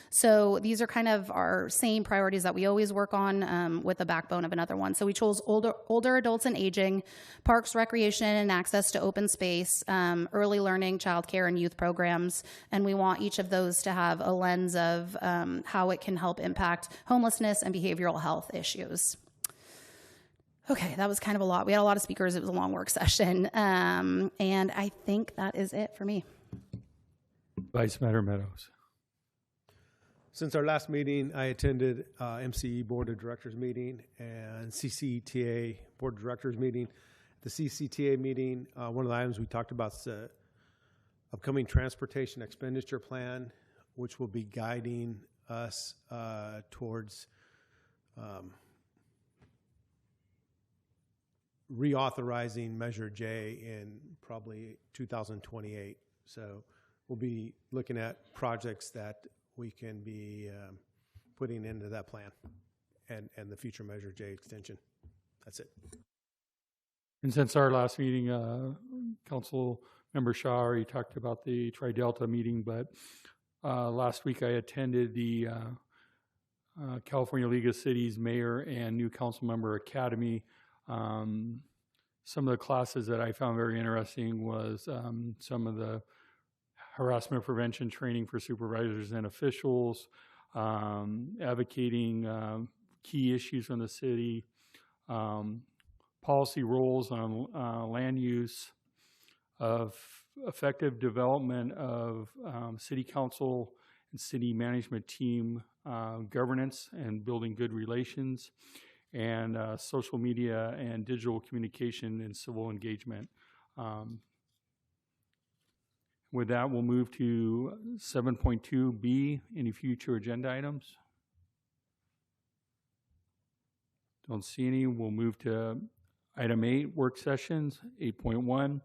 So these are kind of our same priorities that we always work on with the backbone of another one. So we chose older adults and aging, parks, recreation, and access to open space, early learning, childcare, and youth programs. And we want each of those to have a lens of how it can help impact homelessness and behavioral health issues. Okay, that was kind of a lot. We had a lot of speakers. It was a long work session. And I think that is it for me. Vice Mayor Meadows. Since our last meeting, I attended MCE Board of Directors meeting and CCTA Board of Directors meeting. The CCTA meeting, one of the items we talked about is the upcoming transportation expenditure plan, which will be guiding us towards reauthorizing Measure J in probably 2028. So we'll be looking at projects that we can be putting into that plan and the future Measure J extension. That's it. And since our last meeting, Council Member Shaw already talked about the Tri-Delta meeting, but last week I attended the California League of Cities Mayor and New Council Member Academy Some of the classes that I found very interesting was some of the harassment prevention training for supervisors and officials, advocating key issues from the city, policy roles on land use, of effective development of city council and city management team governance and building good relations, and social media and digital communication and civil engagement. With that, we'll move to 7.2B, any future agenda items? Don't see any. We'll move to item 8, work sessions, 8.1,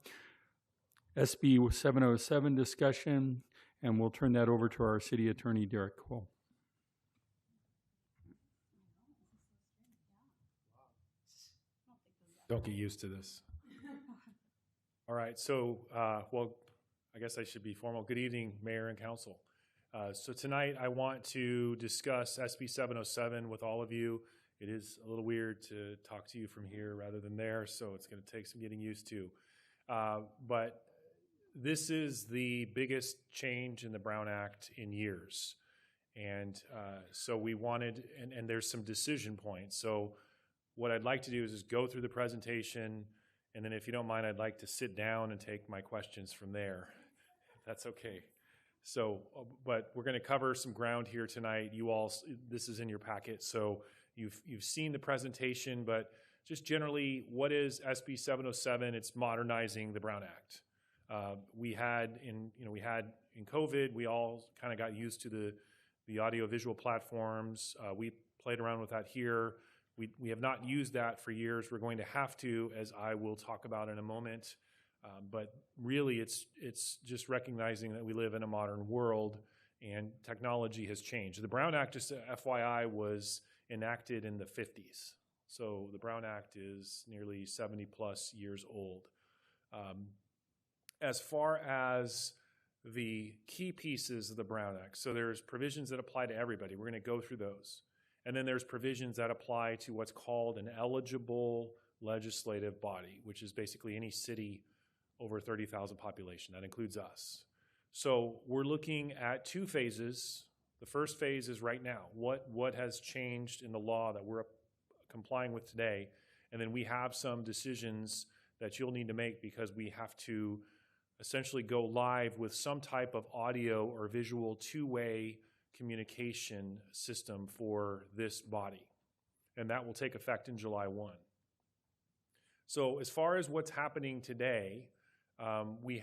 SB 707 discussion, and we'll turn that over to our city attorney, Derek Quill. Don't get used to this. All right, so, well, I guess I should be formal. Good evening, Mayor and Council. So tonight I want to discuss SB 707 with all of you. It is a little weird to talk to you from here rather than there, so it's going to take some getting used to. But this is the biggest change in the Brown Act in years. And so we wanted, and there's some decision points. So what I'd like to do is just go through the presentation, and then if you don't mind, I'd like to sit down and take my questions from there. If that's okay. So, but we're going to cover some ground here tonight. You all, this is in your packet, so you've seen the presentation, but just generally, what is SB 707? It's modernizing the Brown Act. We had in COVID, we all kind of got used to the audio-visual platforms. We played around with that here. We have not used that for years. We're going to have to, as I will talk about in a moment. But really, it's just recognizing that we live in a modern world and technology has changed. The Brown Act, just FYI, was enacted in the 50s. So the Brown Act is nearly 70 plus years old. As far as the key pieces of the Brown Act, so there's provisions that apply to everybody. We're going to go through those. And then there's provisions that apply to what's called an eligible legislative body, which is basically any city over 30,000 population. That includes us. So we're looking at 2 phases. The first phase is right now. What has changed in the law that we're complying with today? And then we have some decisions that you'll need to make because we have to essentially go live with some type of audio or visual 2-way communication system for this body. And that will take effect in July 1. So as far as what's happening today, we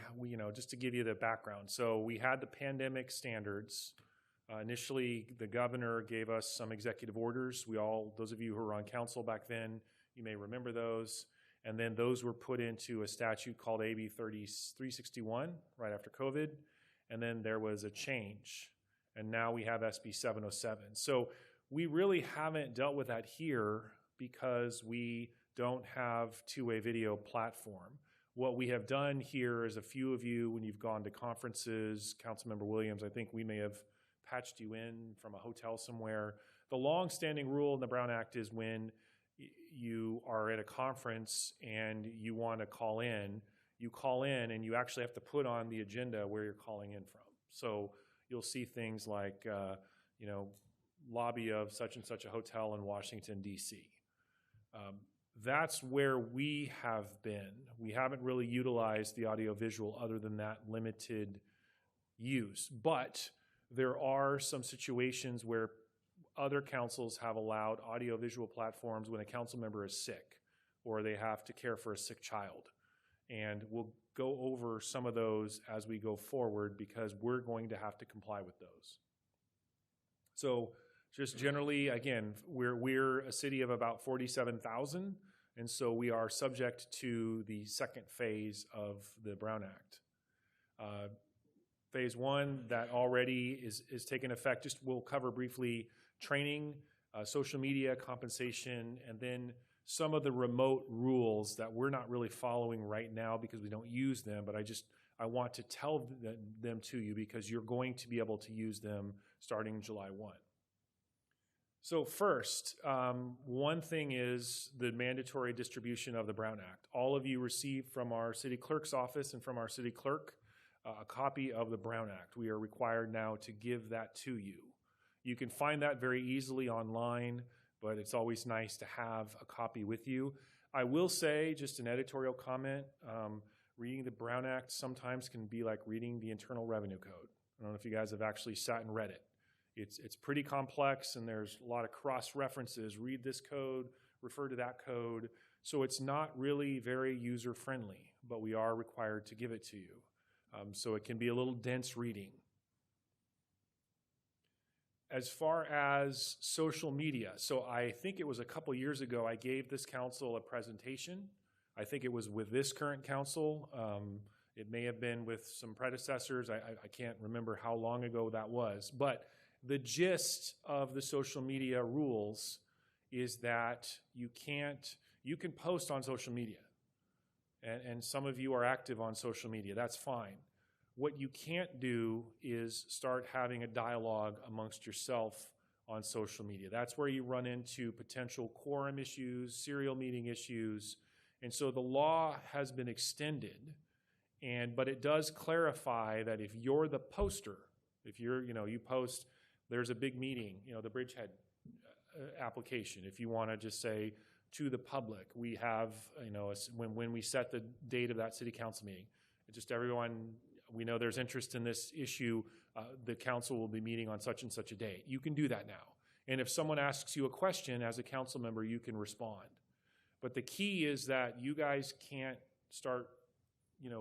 just to give you the background. So we had the pandemic standards. Initially, the governor gave us some executive orders. Those of you who were on council back then, you may remember those. And then those were put into a statute called AB 361 right after COVID. And then there was a change. And now we have SB 707. So we really haven't dealt with that here because we don't have 2-way video platform. What we have done here is a few of you, when you've gone to conferences, Councilmember Williams, I think we may have patched you in from a hotel somewhere. The long-standing rule in the Brown Act is when you are at a conference and you want to call in, you call in and you actually have to put on the agenda where you're calling in from. So you'll see things like, lobby of such and such a hotel in Washington, D.C. That's where we have been. We haven't really utilized the audiovisual other than that limited use. But there are some situations where other councils have allowed audiovisual platforms when a council member is sick or they have to care for a sick child. And we'll go over some of those as we go forward because we're going to have to comply with those. So just generally, again, we're a city of about 47,000, and so we are subject to the second phase of the Brown Act. Phase 1 that already is taking effect, just we'll cover briefly training, social media, compensation, and then some of the remote rules that we're not really following right now because we don't use them, but I want to tell them to you because you're going to be able to use them starting July 1. So first, one thing is the mandatory distribution of the Brown Act. All of you received from our city clerk's office and from our city clerk a copy of the Brown Act. We are required now to give that to you. You can find that very easily online, but it's always nice to have a copy with you. I will say, just an editorial comment, reading the Brown Act sometimes can be like reading the Internal Revenue Code. I don't know if you guys have actually sat and read it. It's pretty complex, and there's a lot of cross-references. Read this code, refer to that code. So it's not really very user-friendly, but we are required to give it to you. So it can be a little dense reading. As far as social media, so I think it was a couple years ago I gave this council a presentation. I think it was with this current council. It may have been with some predecessors. I can't remember how long ago that was. But the gist of the social media rules is that you can post on social media. And some of you are active on social media. That's fine. What you can't do is start having a dialogue amongst yourself on social media. That's where you run into potential quorum issues, serial meeting issues. And so the law has been extended, but it does clarify that if you're the poster, if you post, there's a big meeting, the Bridgehead application, if you want to just say to the public, we have, when we set the date of that city council meeting, just everyone, we know there's interest in this issue, the council will be meeting on such and such a date. You can do that now. And if someone asks you a question as a council member, you can respond. But the key is that you guys can't start,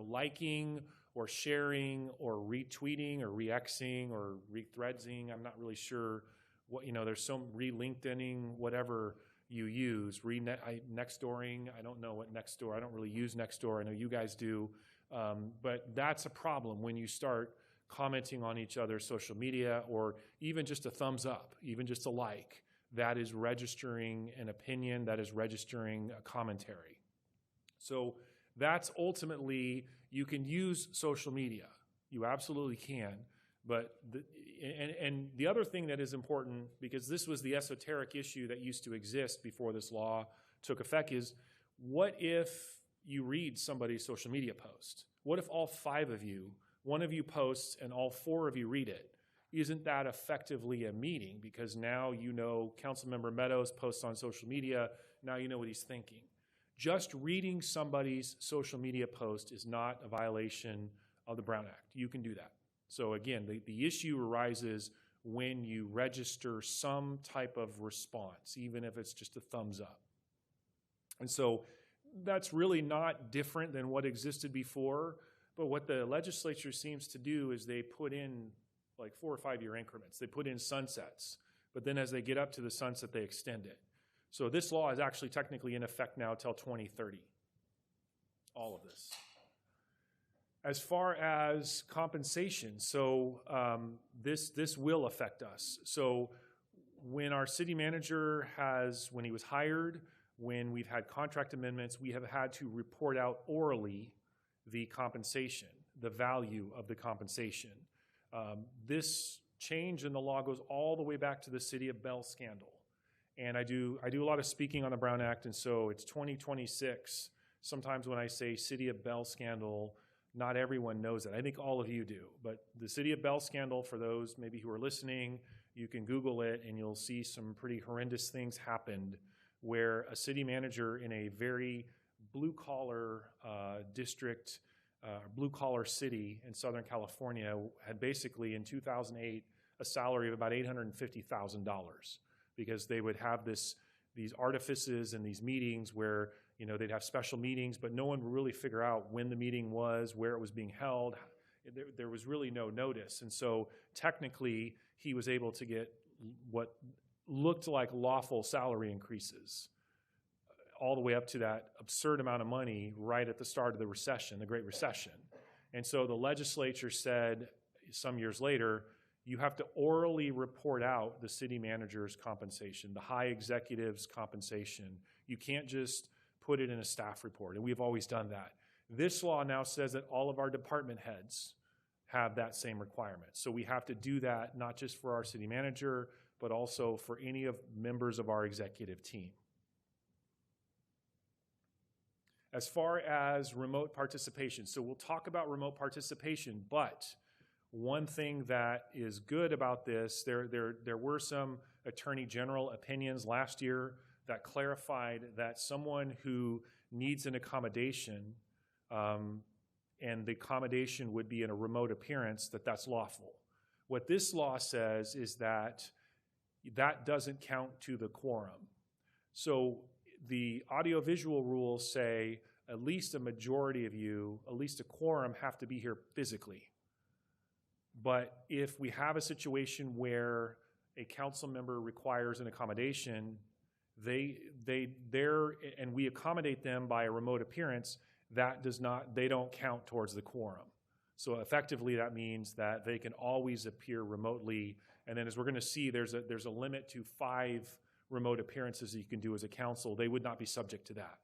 liking or sharing or retweeting or re-Xing or re-threadsing. I'm not really sure what, there's some re-LinkedIning, whatever you use, nextdooring. I don't know what Nextdoor, I don't really use Nextdoor. I know you guys do. But that's a problem when you start commenting on each other's social media, or even just a thumbs up, even just a like. That is registering an opinion, that is registering a commentary. So that's ultimately, you can use social media. You absolutely can. But the other thing that is important, because this was the esoteric issue that used to exist before this law took effect, is what if you read somebody's social media post? What if all 5 of you, one of you posts and all 4 of you read it? Isn't that effectively a meeting? Because now Councilmember Meadows posts on social media, now you know what he's thinking. Just reading somebody's social media post is not a violation of the Brown Act. You can do that. So again, the issue arises when you register some type of response, even if it's just a thumbs up. And so that's really not different than what existed before, but what the legislature seems to do is they put in like 4 or 5 year increments. They put in sunsets, but then as they get up to the sunset, they extend it. So this law is actually technically in effect now till 2030, all of this. As far as compensation, so this will affect us. So when our city manager when he was hired, when we've had contract amendments, we have had to report out orally the compensation, the value of the compensation. This change in the law goes all the way back to the City of Bell scandal. And I do a lot of speaking on the Brown Act, and so it's 2026. Sometimes when I say City of Bell scandal, not everyone knows it. I think all of you do. But the City of Bell scandal, for those maybe who are listening, you can Google it and you'll see some pretty horrendous things happened where a city manager in a very blue-collar district, blue-collar city in Southern California had basically in 2008 a salary of about $850,000 because they would have these artifices and these meetings where they'd have special meetings, but no one would really figure out when the meeting was, where it was being held. There was really no notice. And so technically he was able to get what looked like lawful salary increases all the way up to that absurd amount of money right at the start of the recession, the Great Recession. And so the legislature said some years later, you have to orally report out the city manager's compensation, the high executive's compensation. You can't just put it in a staff report, and we've always done that. This law now says that all of our department heads have that same requirement. So we have to do that not just for our city manager, but also for any of members of our executive team. As far as remote participation, so we'll talk about remote participation, but one thing that is good about this, there were some Attorney General opinions last year that clarified that someone who needs an accommodation, and the accommodation would be in a remote appearance, that's lawful. What this law says is that doesn't count to the quorum. So the audiovisual rules say at least a majority of you, at least a quorum, have to be here physically. But if we have a situation where a council member requires an accommodation, and we accommodate them by a remote appearance, they don't count towards the quorum. So effectively that means that they can always appear remotely. And then as we're going to see, there's a limit to 5 remote appearances that you can do as a council. They would not be subject to that.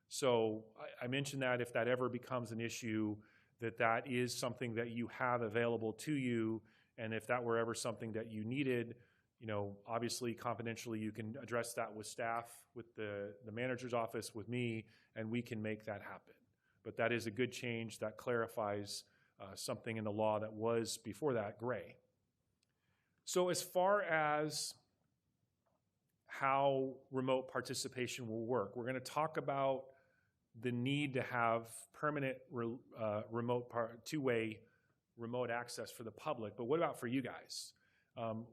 So I mentioned that if that ever becomes an issue, that is something that you have available to you. And if that were ever something that you needed, obviously confidentially, you can address that with staff, with the manager's office, with me, and we can make that happen. But that is a good change that clarifies something in the law that was before that gray. So as far as how remote participation will work, we're going to talk about the need to have permanent two-way remote access for the public. But what about for you guys?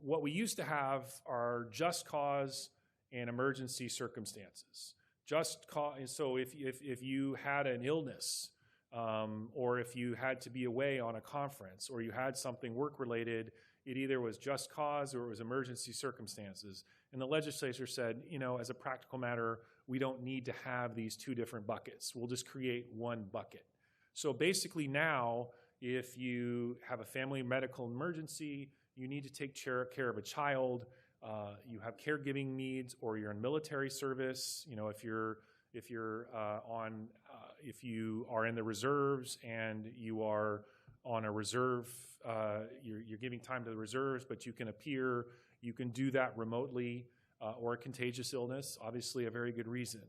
What we used to have are just cause and emergency circumstances. Just cause. So if you had an illness, or if you had to be away on a conference, or you had something work-related, it either was just cause or it was emergency circumstances. And the legislature said, as a practical matter, we don't need to have these 2 different buckets. We'll just create one bucket. So basically now, if you have a family medical emergency, you need to take care of a child, you have caregiving needs, or you're in military service, if you are in the reserves and you are on a reserve, you're giving time to the reserves, but you can appear, you can do that remotely, or a contagious illness, obviously a very good reason.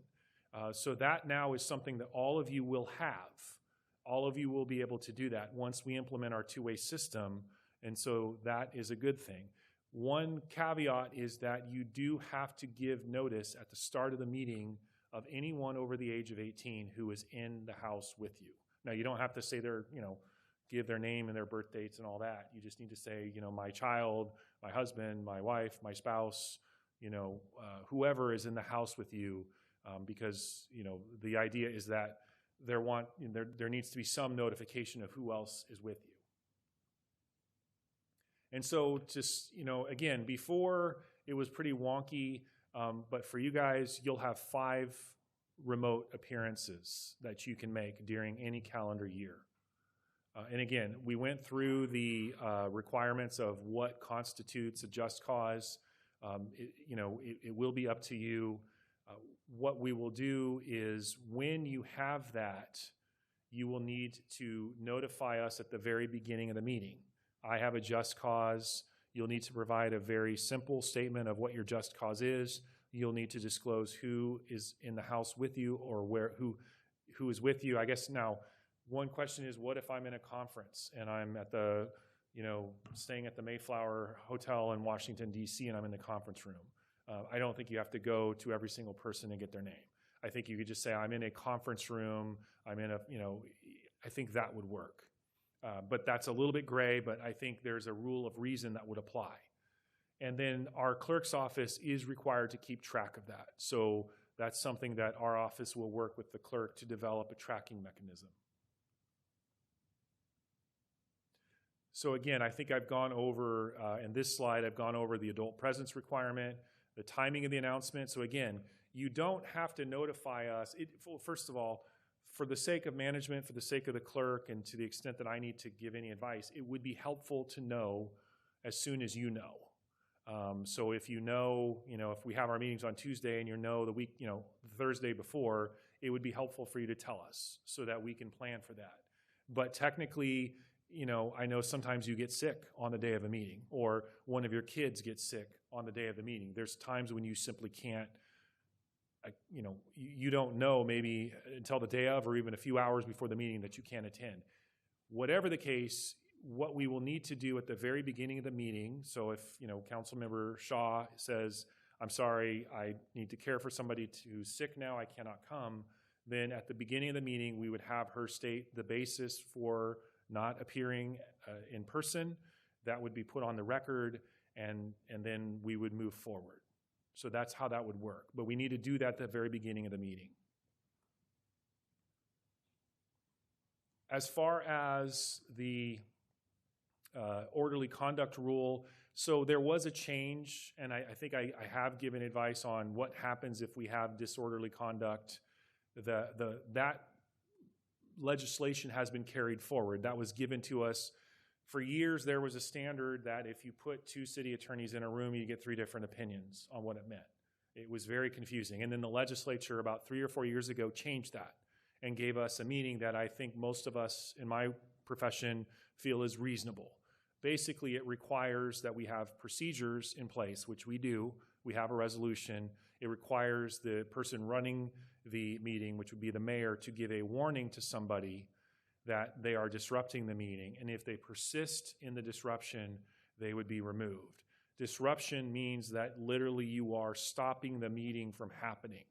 So that now is something that all of you will have. All of you will be able to do that once we implement our 2-way system, and so that is a good thing. One caveat is that you do have to give notice at the start of the meeting of anyone over the age of 18 who is in the house with you. Now, you don't have to say give their name and their birth dates and all that. You just need to say, my child, my husband, my wife, my spouse, whoever is in the house with you, because, the idea is that there needs to be some notification of who else is with you. And so just, again, before it was pretty wonky, but for you guys, you'll have 5 remote appearances that you can make during any calendar year. And again, we went through the requirements of what constitutes a just cause. It will be up to you. What we will do is when you have that, you will need to notify us at the very beginning of the meeting. I have a just cause. You'll need to provide a very simple statement of what your just cause is. You'll need to disclose who is in the house with you, or who is with you. I guess now, one question is, what if I'm in a conference and I'm at staying at the Mayflower Hotel in Washington, D.C., and I'm in the conference room? I don't think you have to go to every single person and get their name. I think you could just say, I'm in a conference room, I think that would work. But that's a little bit gray, but I think there's a rule of reason that would apply. And then our clerk's office is required to keep track of that. So that's something that our office will work with the clerk to develop a tracking mechanism. So again, I think I've gone over, in this slide, I've gone over the adult presence requirement, the timing of the announcement. So again, you don't have to notify us. First of all, for the sake of management, for the sake of the clerk, and to the extent that I need to give any advice, it would be helpful to know as soon as you know. So if if we have our meetings on Tuesday and the week, the Thursday before, it would be helpful for you to tell us so that we can plan for that. But technically, I know sometimes you get sick on the day of a meeting, or one of your kids gets sick on the day of the meeting. There's times when you simply can't, you don't know maybe until the day of or even a few hours before the meeting that you can't attend. Whatever the case, what we will need to do at the very beginning of the meeting, so if, Councilmember Shaw says, I'm sorry, I need to care for somebody who's sick now, I cannot come, then at the beginning of the meeting, we would have her state the basis for not appearing in person. That would be put on the record, and then we would move forward. So that's how that would work. But we need to do that at the very beginning of the meeting. As far as the orderly conduct rule, so there was a change, and I think I have given advice on what happens if we have disorderly conduct. That legislation has been carried forward. That was given to us. For years, there was a standard that if you put two city attorneys in a room, you get three different opinions on what it meant. It was very confusing. And then the legislature about 3 or 4 years ago changed that and gave us a meaning that I think most of us in my profession feel is reasonable. Basically, it requires that we have procedures in place, which we do. We have a resolution. It requires the person running the meeting, which would be the mayor, to give a warning to somebody that they are disrupting the meeting. And if they persist in the disruption, they would be removed. Disruption means that literally you are stopping the meeting from happening.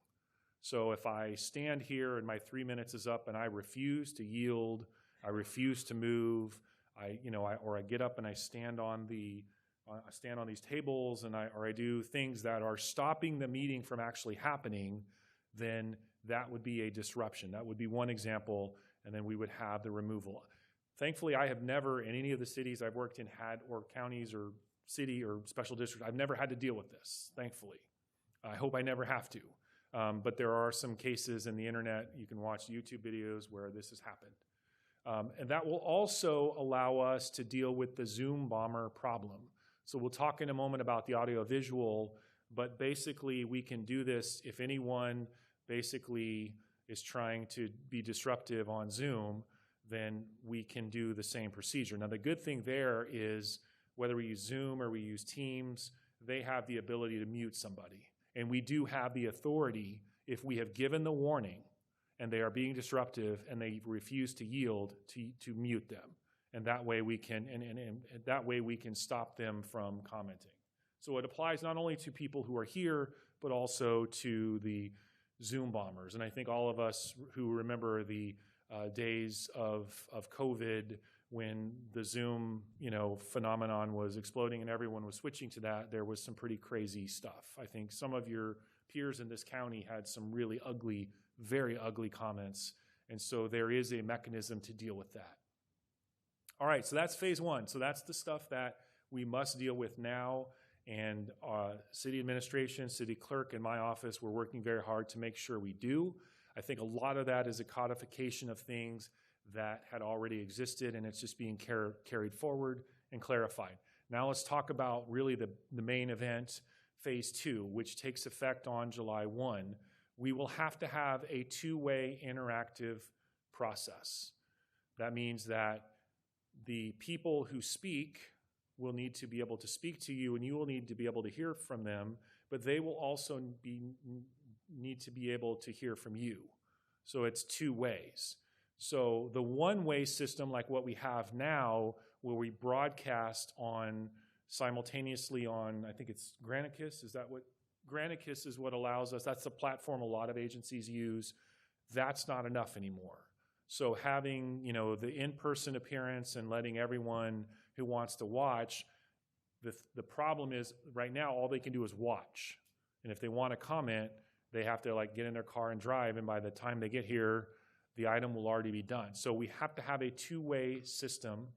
So if I stand here and my 3 minutes is up and I refuse to yield, I refuse to move, I get up and I stand on these tables and I do things that are stopping the meeting from actually happening, then that would be a disruption. That would be one example, and then we would have the removal. Thankfully, I have never, in any of the cities I've worked in, or counties or city or special district, I've never had to deal with this, thankfully. I hope I never have to. But there are some cases in the internet, you can watch YouTube videos where this has happened. And that will also allow us to deal with the Zoom bomber problem. So we'll talk in a moment about the audio-visual, but basically we can do this if anyone basically is trying to be disruptive on Zoom, then we can do the same procedure. Now the good thing there is whether we use Zoom or we use Teams, they have the ability to mute somebody. And we do have the authority, if we have given the warning and they are being disruptive and they refuse to yield, to mute them. And that way we can stop them from commenting. So it applies not only to people who are here, but also to the Zoom bombers. And I think all of us who remember the days of COVID when the Zoom, phenomenon was exploding and everyone was switching to that, there was some pretty crazy stuff. I think some of your peers in this county had some really ugly, very ugly comments. And so there is a mechanism to deal with that. All right, so that's phase one. So that's the stuff that we must deal with now. And city administration, city clerk, and my office, we're working very hard to make sure we do. I think a lot of that is a codification of things that had already existed, and it's just being carried forward and clarified. Now let's talk about really the main event, phase two, which takes effect on July 1. We will have to have a two-way interactive process. That means that the people who speak will need to be able to speak to you, and you will need to be able to hear from them, but they will also need to be able to hear from you. So it's two ways. So the one-way system, like what we have now, where we broadcast simultaneously on, I think it's Granicus, Granicus is what allows us, that's the platform a lot of agencies use. That's not enough anymore. So having, the in-person appearance and letting everyone who wants to watch, the problem is right now all they can do is watch. And if they want to comment, they have to get in their car and drive, and by the time they get here, the item will already be done. So we have to have a two-way system.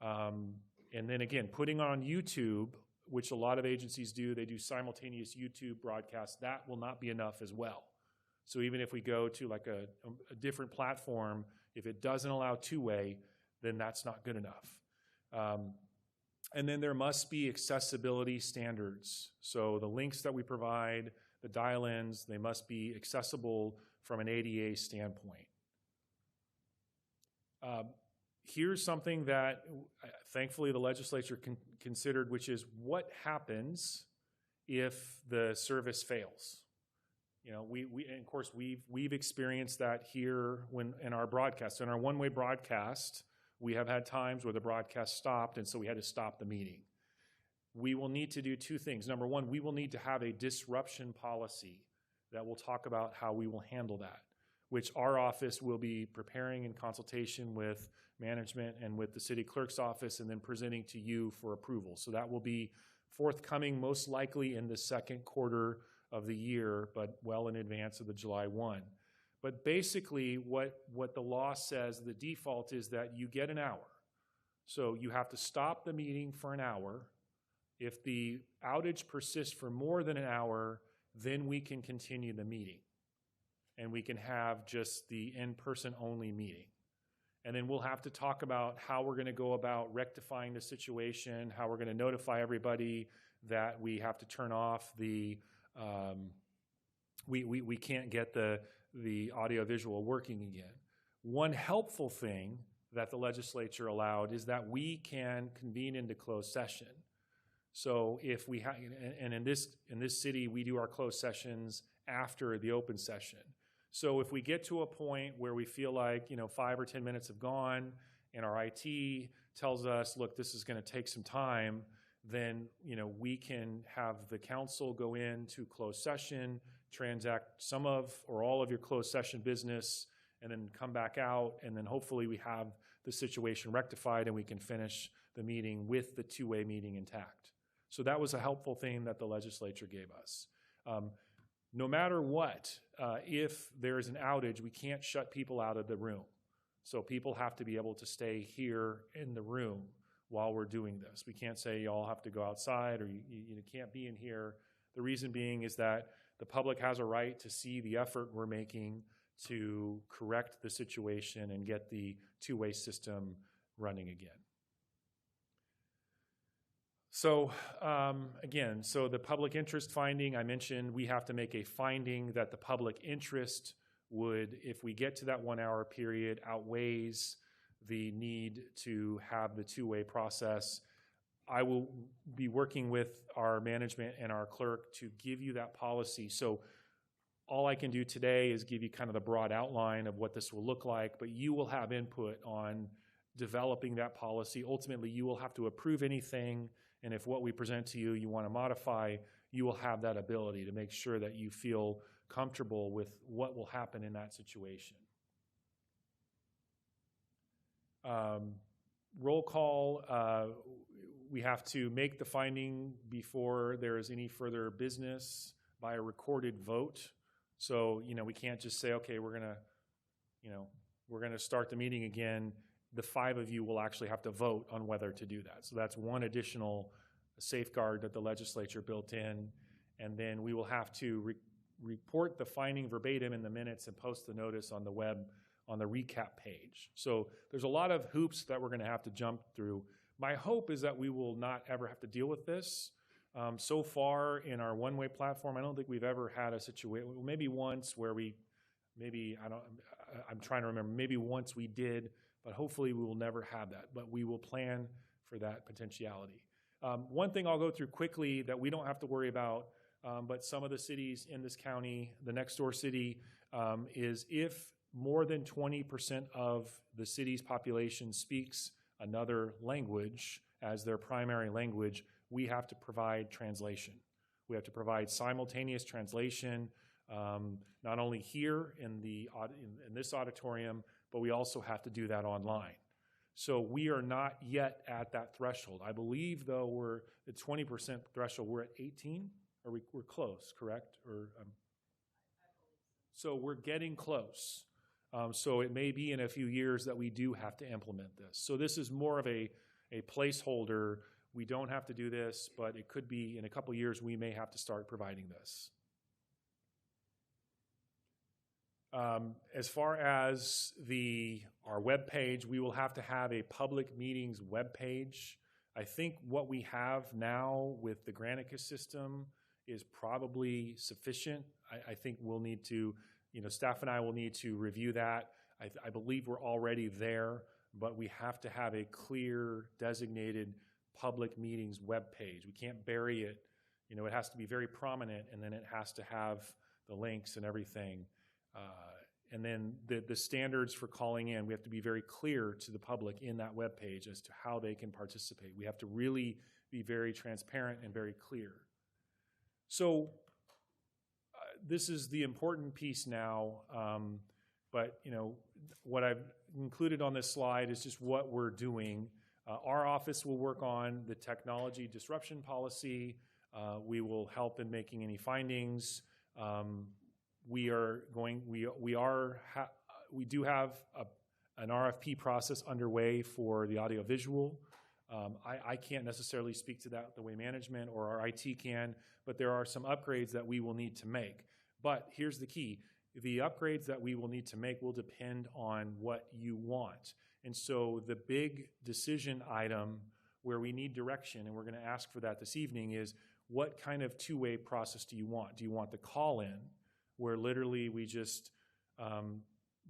And then again, putting on YouTube, which a lot of agencies do, they do simultaneous YouTube broadcasts, that will not be enough as well. So even if we go to a different platform, if it doesn't allow two-way, then that's not good enough. And then there must be accessibility standards. So the links that we provide, the dial-ins, they must be accessible from an ADA standpoint. Here's something that thankfully the legislature considered, which is what happens if the service fails. You know, and of course, we've experienced that here when in our broadcast. In our one-way broadcast, we have had times where the broadcast stopped, and so we had to stop the meeting. We will need to do two things. Number one, we will need to have a disruption policy that will talk about how we will handle that, which our office will be preparing in consultation with management and with the city clerk's office, and then presenting to you for approval. So that will be forthcoming most likely in the second quarter of the year, but well in advance of the July 1. But basically what the law says, the default is that you get an hour. So you have to stop the meeting for an hour. If the outage persists for more than an hour, then we can continue the meeting. And we can have just the in-person only meeting. And then we'll have to talk about how we're going to go about rectifying the situation, how we're going to notify everybody that we have to turn off the, we can't get the audio-visual working again. One helpful thing that the legislature allowed is that we can convene into closed session. So if we have, and in this city, we do our closed sessions after the open session. So if we get to a point where we feel like, 5 or 10 minutes have gone and our IT tells us, look, this is going to take some time, then, we can have the council go into closed session, transact some of or all of your closed session business, and then come back out, and then hopefully we have the situation rectified and we can finish the meeting with the two-way meeting intact. So that was a helpful thing that the legislature gave us. No matter what, if there's an outage, we can't shut people out of the room. So people have to be able to stay here in the room while we're doing this. We can't say you all have to go outside or you can't be in here. The reason being is that the public has a right to see the effort we're making to correct the situation and get the two-way system running again. So again, so the public interest finding, I mentioned we have to make a finding that the public interest would, if we get to that 1 hour period, outweighs the need to have the two-way process. I will be working with our management and our clerk to give you that policy. So all I can do today is give you kind of the broad outline of what this will look like, but you will have input on developing that policy. Ultimately, you will have to approve anything, and if what we present to you, you want to modify, you will have that ability to make sure that you feel comfortable with what will happen in that situation. Roll call, we have to make the finding before there is any further business by a recorded vote. So, we can't just say, okay, we're gonna start the meeting again. The 5 of you will actually have to vote on whether to do that. So that's one additional safeguard that the legislature built in. And then we will have to report the finding verbatim in the minutes and post the notice on the web on the recap page. So there's a lot of hoops that we're going to have to jump through. My hope is that we will not ever have to deal with this. So far in our one-way platform, I don't think we've ever had a situation, maybe once where I'm trying to remember, maybe once we did, but hopefully we will never have that. But we will plan for that potentiality. One thing I'll go through quickly that we don't have to worry about, but some of the cities in this county, the next door city, is if more than 20% of the city's population speaks another language as their primary language, we have to provide translation. We have to provide simultaneous translation, not only here in this auditorium, but we also have to do that online. So we are not yet at that threshold. I believe, though, we're at 20% threshold. We're at 18, or we're close, correct? So we're getting close. So it may be in a few years that we do have to implement this. So this is more of a placeholder. We don't have to do this, but it could be in a couple years we may have to start providing this. As far as our web page, we will have to have a public meetings web page. I think what we have now with the Granicus system is probably sufficient. I think we'll need to, staff and I will need to review that. I believe we're already there, but we have to have a clear designated public meetings web page. We can't bury it You know, it has to be very prominent, and then it has to have the links and everything. And then the standards for calling in, we have to be very clear to the public in that webpage as to how they can participate. We have to really be very transparent and very clear. So this is the important piece now, but you know, what I've included on this slide is just what we're doing. Our office will work on the technology disruption policy. We will help in making any findings. We do have an RFP process underway for the audiovisual. I can't necessarily speak to that the way management or our IT can, but there are some upgrades that we will need to make. But here's the key. The upgrades that we will need to make will depend on what you want. And so the big decision item where we need direction, and we're going to ask for that this evening, is what kind of two-way process do you want? Do you want the call-in, where literally we just,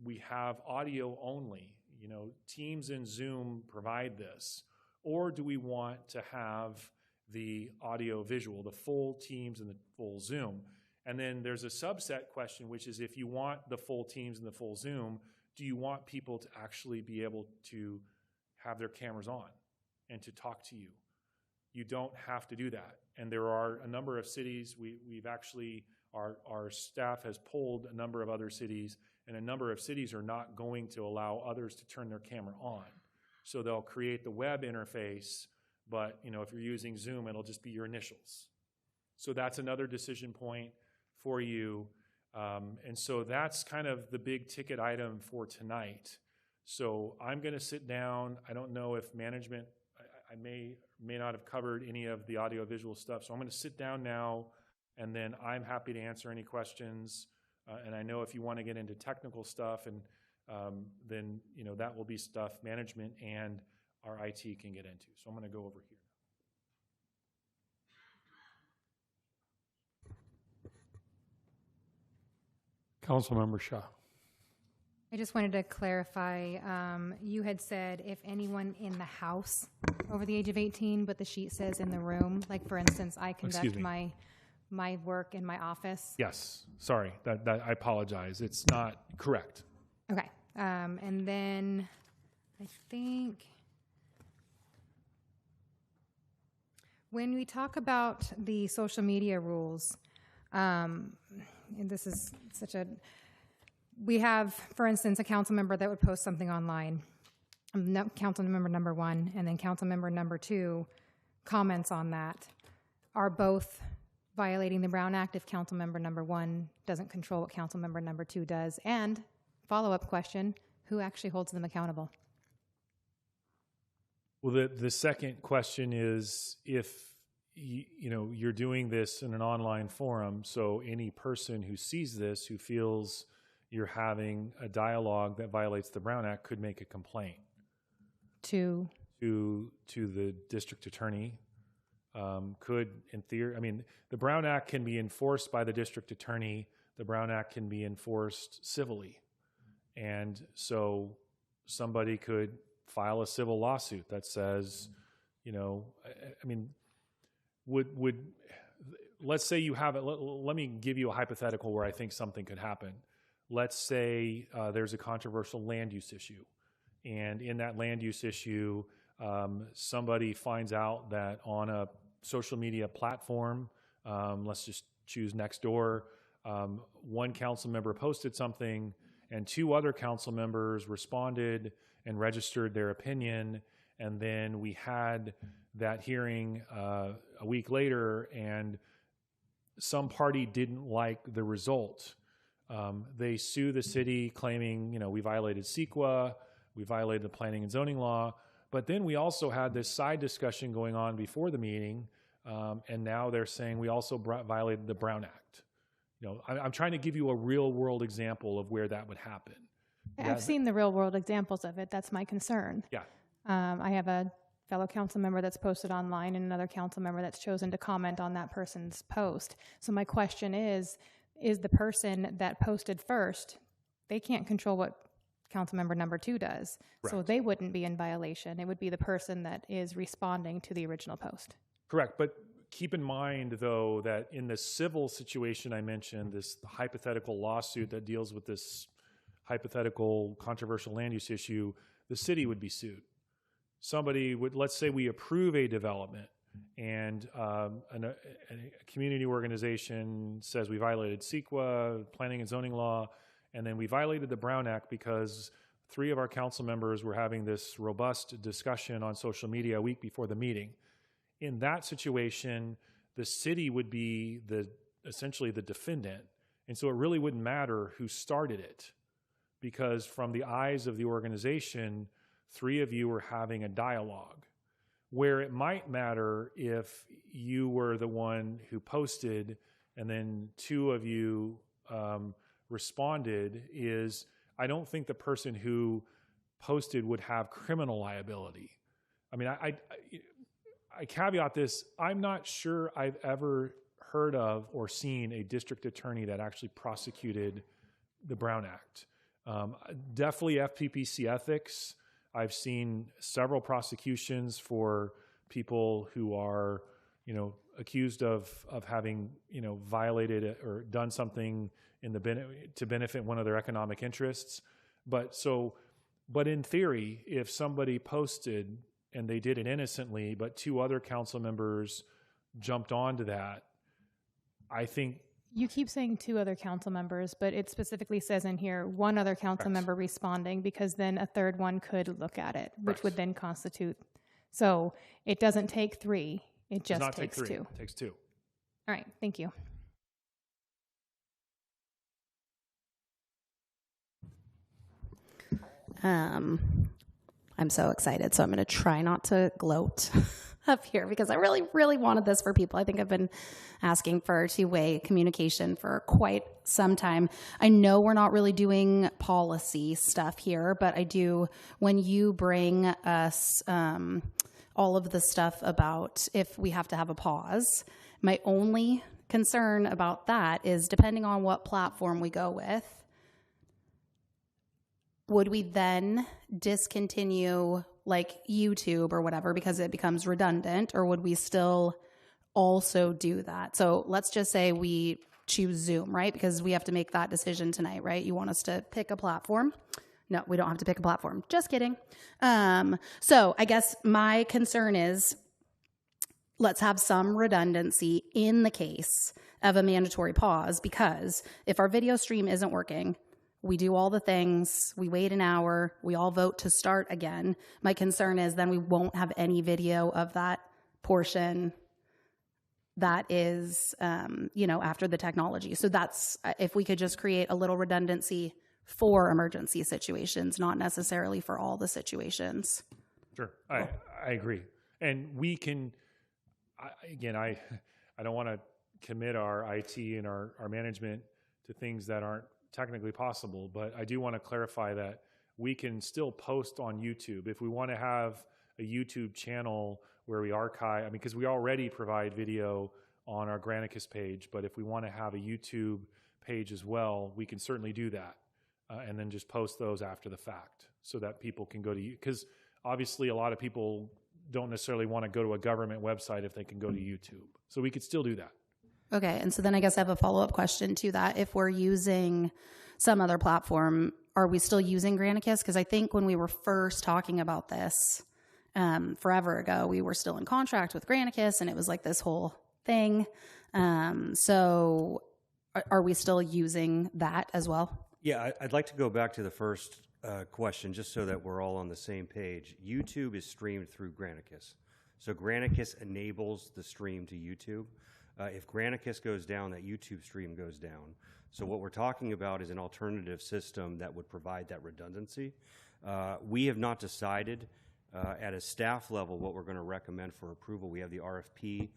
we have audio only? You know, Teams and Zoom provide this. Or do we want to have the audio visual, the full Teams and the full Zoom? And then there's a subset question, which is if you want the full Teams and the full Zoom, do you want people to actually be able to have their cameras on and to talk to you? You don't have to do that. And there are a number of cities, we've actually, our staff has polled a number of other cities, and a number of cities are not going to allow others to turn their camera on. So they'll create the web interface, but you know, if you're using Zoom, it'll just be your initials. So that's another decision point for you. And so that's kind of the big ticket item for tonight. So I'm going to sit down. I don't know if management, I may not have covered any of the audiovisual stuff. So I'm going to sit down now, and then I'm happy to answer any questions. And I know if you want to get into technical stuff, and then you know that will be stuff management and our IT can get into. So I'm going to go over here. Councilmember Shaw. I just wanted to clarify, you had said if anyone in the house over the age of 18, but the sheet says in the room, like for instance, I conduct my work in my office. Yes, sorry, that I apologize. It's not correct. Okay, and then I think when we talk about the social media rules, and this is such a, we have, for instance, a council member that would post something online, council member number 1, and then council member number 2 comments on that, are both violating the Brown Act if council member number 1 doesn't control what council member number 2 does. And follow-up question, who actually holds them accountable? Well, the second question is if you know you're doing this in an online forum, so any person who sees this, who feels you're having a dialogue that violates the Brown Act, could make a complaint to the district attorney. Could, in theory, I mean, the Brown Act can be enforced by the district attorney. The Brown Act can be enforced civilly. And so somebody could file a civil lawsuit that says, you know, I mean, let's say you have it, let me give you a hypothetical where I think something could happen. Let's say there's a controversial land use issue. And in that land use issue, somebody finds out that on a social media platform, let's just choose Nextdoor, one council member posted something and 2 other council members responded and registered their opinion. And then we had that hearing a week later, and some party didn't like the result. They sue the city claiming, you know, we violated CEQA, we violated the planning and zoning law. But then we also had this side discussion going on before the meeting, and now they're saying we also violated the Brown Act. You know, I'm trying to give you a real-world example of where that would happen. I've seen the real-world examples of it. That's my concern. Yeah. I have a fellow council member that's posted online and another council member that's chosen to comment on that person's post. So my question is the person that posted first, they can't control what council member number 2 does. Correct. So they wouldn't be in violation. It would be the person that is responding to the original post. Correct. But keep in mind, though, that in the civil situation I mentioned, this hypothetical lawsuit that deals with this hypothetical controversial land use issue, the city would be sued. Somebody would, let's say we approve a development and a community organization says we violated CEQA, planning and zoning law, and then we violated the Brown Act because 3 of our council members were having this robust discussion on social media a week before the meeting. In that situation, the city would be essentially the defendant. And so it really wouldn't matter who started it, because from the eyes of the organization, 3 of you were having a dialogue. Where it might matter if you were the one who posted and then 2 of you responded is, I don't think the person who posted would have criminal liability. I mean, I caveat this, I'm not sure I've ever heard of or seen a district attorney that actually prosecuted the Brown Act. Definitely FPPC ethics. I've seen several prosecutions for people who are, accused of having, violated or done something to benefit one of their economic interests. But in theory, if somebody posted and they did it innocently, but 2 other council members jumped onto that, I think. You keep saying 2 other council members, but it specifically says in here 1 other council member responding, because then a 3rd one could look at it, which would then constitute. So it doesn't take 3, it just takes 2. It takes 2. All right, thank you. I'm so excited, so I'm going to try not to gloat up here because I really, really wanted this for people. I think I've been asking for 2-way communication for quite some time. I know we're not really doing policy stuff here, but I do, when you bring us all of the stuff about if we have to have a pause, my only concern about that is depending on what platform we go with, would we then discontinue like YouTube or whatever because it becomes redundant, or would we still also do that? So let's just say we choose Zoom, right? Because we have to make that decision tonight, right? You want us to pick a platform? No, we don't have to pick a platform. Just kidding. So I guess my concern is let's have some redundancy in the case of a mandatory pause, because if our video stream isn't working, we do all the things, we wait an hour, we all vote to start again. My concern is then we won't have any video of that portion that is, after the technology. So that's, if we could just create a little redundancy for emergency situations, not necessarily for all the situations. Sure, I agree. And we can, I don't want to commit our IT and our management to things that aren't technically possible, but I do want to clarify that we can still post on YouTube. If we want to have a YouTube channel where we archive, because we already provide video on our Granicus page, but if we want to have a YouTube page as well, we can certainly do that. And then just post those after the fact so that people can go to you. Because obviously a lot of people don't necessarily want to go to a government website if they can go to YouTube. So we could still do that. Okay, and so then I guess I have a follow-up question to that. If we're using some other platform, are we still using Granicus? Because I think when we were first talking about this forever ago, we were still in contract with Granicus, and it was like this whole thing. So are we still using that as well? Yeah, I'd like to go back to the first question just so that we're all on the same page. YouTube is streamed through Granicus. So Granicus enables the stream to YouTube. If Granicus goes down, that YouTube stream goes down. So what we're talking about is an alternative system that would provide that redundancy. We have not decided at a staff level what we're going to recommend for approval. We have the RFP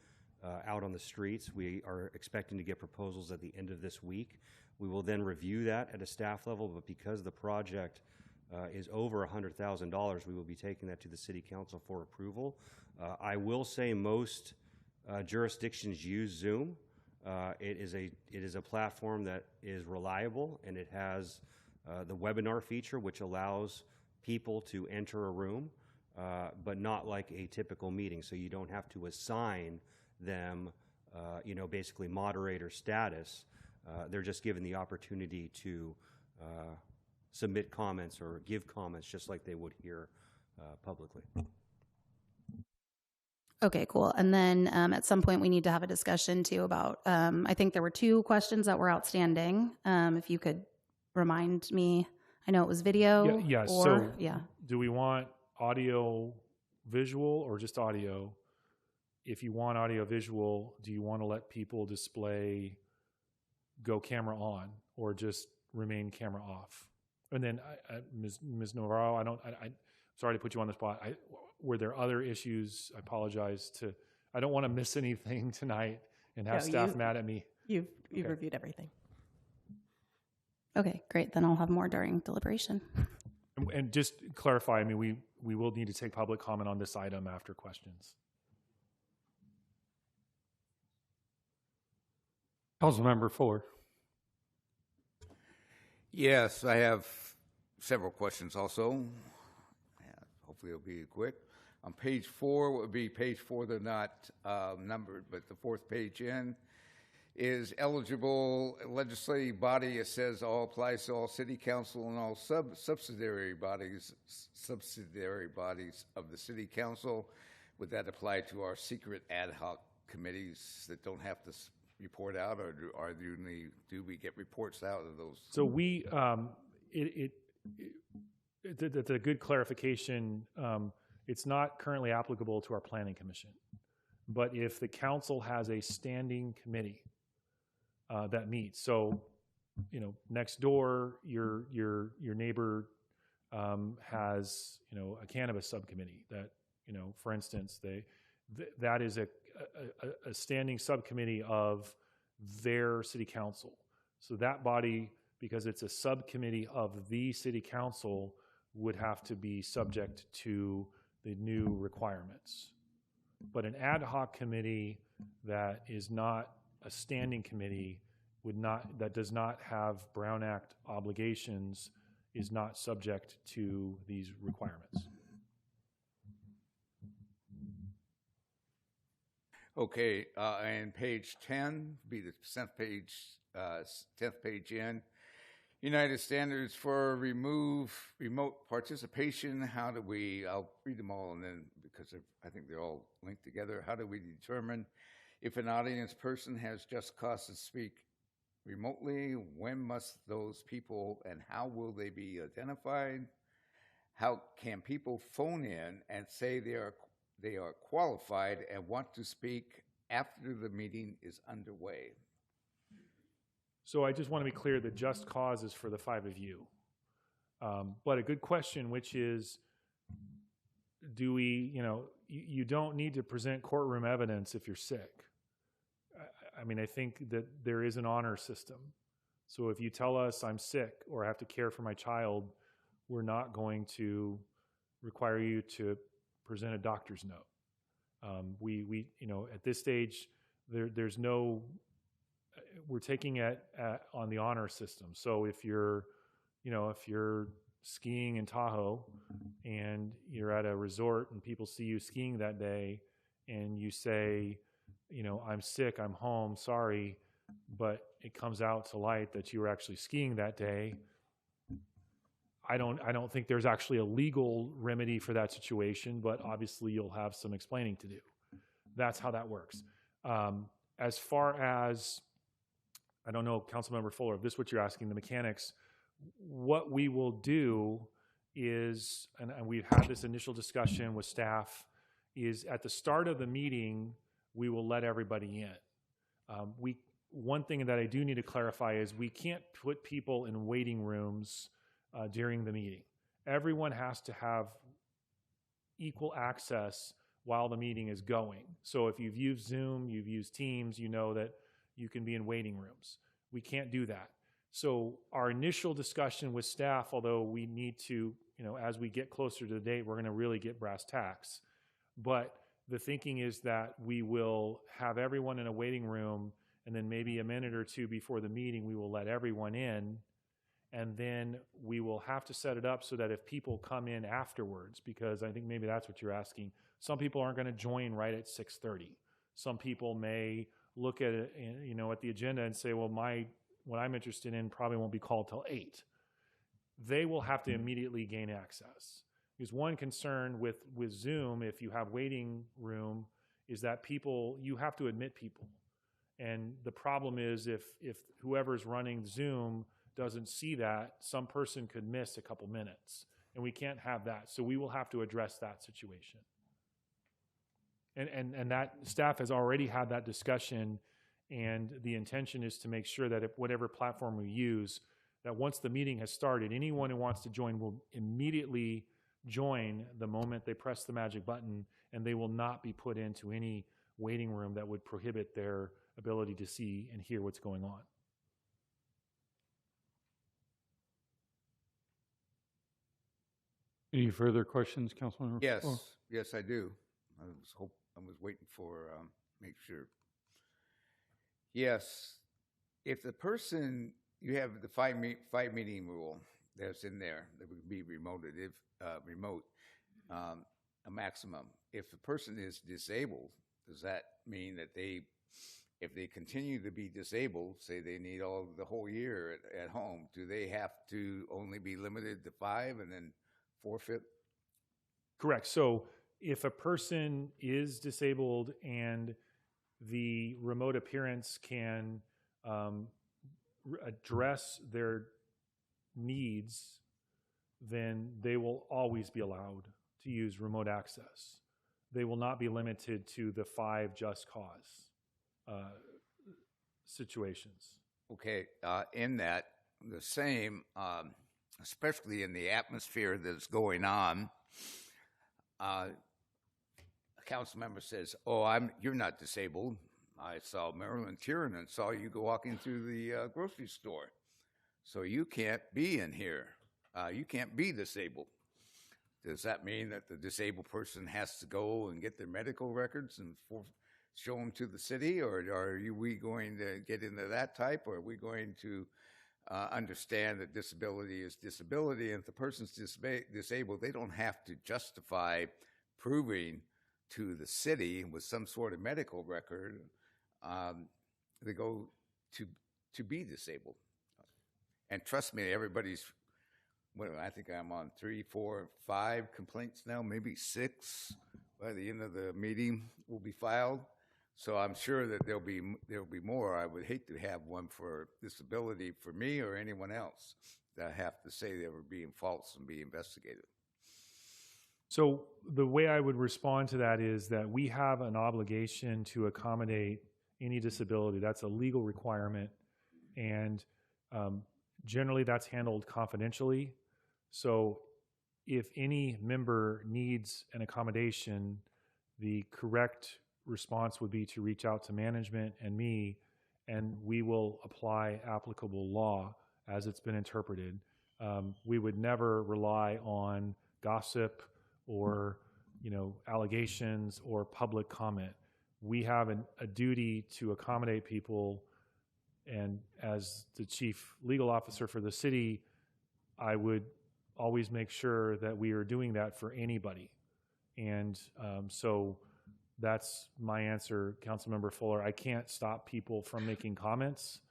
out on the streets. We are expecting to get proposals at the end of this week. We will then review that at a staff level, but because the project is over $100,000, we will be taking that to the City Council for approval. I will say most jurisdictions use Zoom. It is a platform that is reliable, and it has the webinar feature, which allows people to enter a room, but not like a typical meeting. So you don't have to assign them, basically moderator status. They're just given the opportunity to submit comments or give comments just like they would here publicly. Okay, cool. And then at some point, we need to have a discussion too about, I think there were 2 questions that were outstanding. If you could remind me, I know it was video. Yeah, or, so yeah. do we want audio visual or just audio? If you want audio visual, do you want to let people display go camera on or just remain camera off? And then Ms. Navarro, I'm sorry to put you on the spot. Were there other issues? I apologize I don't want to miss anything tonight and have staff mad at me. You've reviewed everything. Okay, great. Then I'll have more during deliberation. And just clarify, I mean, we will need to take public comment on this item after questions. Councilmember Fuller. Yes, I have several questions also. Hopefully it'll be quick. On page 4, what would be page 4, they're not numbered, but the 4th page in is eligible legislative body. It says all applies to all city council and all subsidiary bodies of the city council. Would that apply to our secret ad hoc committees that don't have to report out, or do we get reports out of those? So that's a good clarification. It's not currently applicable to our planning commission, but if the council has a standing committee that meets, so next door your neighbor has a cannabis subcommittee that for instance that is a standing subcommittee of their city council. So that body, because it's a subcommittee of the city council, would have to be subject to the new requirements. But an ad hoc committee that is not a standing committee that does not have Brown Act obligations is not subject to these requirements. Okay, and page 10 be the 10th page in. United Standards for remote participation. How do we, I'll read them all and then, because I think they're all linked together. How do we determine if an audience person has just cause to speak remotely? When must those people and how will they be identified? How can people phone in and say they are qualified and want to speak after the meeting is underway? So I just want to be clear that just cause is for the 5 of you. But a good question, which is, do we, you don't need to present courtroom evidence if you're sick. I mean, I think that there is an honor system. So if you tell us I'm sick or I have to care for my child, we're not going to require you to present a doctor's note. We at this stage, there's no, we're taking it on the honor system. So if you're skiing in Tahoe and you're at a resort and people see you skiing that day and you say, I'm sick, I'm home, sorry, but it comes out to light that you were actually skiing that day, I don't think there's actually a legal remedy for that situation, but obviously you'll have some explaining to do. That's how that works. As far as, I don't know, Councilmember Fuller, if this is what you're asking, the mechanics, what we will do is, and we've had this initial discussion with staff, is at the start of the meeting, we will let everybody in. One thing that I do need to clarify is we can't put people in waiting rooms during the meeting. Everyone has to have equal access while the meeting is going. So if you've used Zoom, you've used Teams, you know that you can be in waiting rooms. We can't do that. So our initial discussion with staff, although we need to, as we get closer to the date, we're going to really get brass tacks. But the thinking is that we will have everyone in a waiting room, and then maybe a minute or two before the meeting, we will let everyone in. And then we will have to set it up so that if people come in afterwards, because I think maybe that's what you're asking, some people aren't going to join right at 6:30. Some people may look at it, at the agenda and say, well, what I'm interested in probably won't be called till 8. They will have to immediately gain access. Because one concern with Zoom, if you have waiting room, is that you have to admit people. And the problem is if whoever's running Zoom doesn't see that, some person could miss a couple minutes. And we can't have that. So we will have to address that situation. And that staff has already had that discussion, and the intention is to make sure that if whatever platform we use, that once the meeting has started, anyone who wants to join will immediately join the moment they press the magic button, and they will not be put into any waiting room that would prohibit their ability to see and hear what's going on. Any further questions, Councilmember? Yes, Oh. yes, I do. I was waiting for make sure. Yes, if the person you have the five meeting rule that's in there that would be remote, a maximum. If the person is disabled, does that mean that if they continue to be disabled, say they need the whole year at home, do they have to only be limited to 5 and then forfeit? Correct. So if a person is disabled and the remote appearance can address their needs, then they will always be allowed to use remote access. They will not be limited to the 5 just cause situations. Okay, in that, the same, especially in the atmosphere that's going on, a council member says, you're not disabled. I saw Marilyn Tiernan and saw you go walking through the grocery store. So you can't be in here. You can't be disabled. Does that mean that the disabled person has to go and get their medical records and show them to the city? Or are we going to get into that type? Or are we going to understand that disability is disability? And if the person's disabled, they don't have to justify proving to the city with some sort of medical record they go to be disabled. And trust me, everybody's, I think I'm on 3, 4, 5 complaints now, maybe 6 by the end of the meeting will be filed. So I'm sure that there'll be more. I would hate to have one for disability for me or anyone else that have to say they were being false and be investigated. So the way I would respond to that is that we have an obligation to accommodate any disability. That's a legal requirement, and generally that's handled confidentially. So if any member needs an accommodation, the correct response would be to reach out to management and me, and we will apply applicable law as it's been interpreted. We would never rely on gossip or allegations or public comment. We have a duty to accommodate people, and as the chief legal officer for the city, I would always make sure that we are doing that for anybody. And so that's my answer, Councilmember Fuller. I can't stop people from making comments,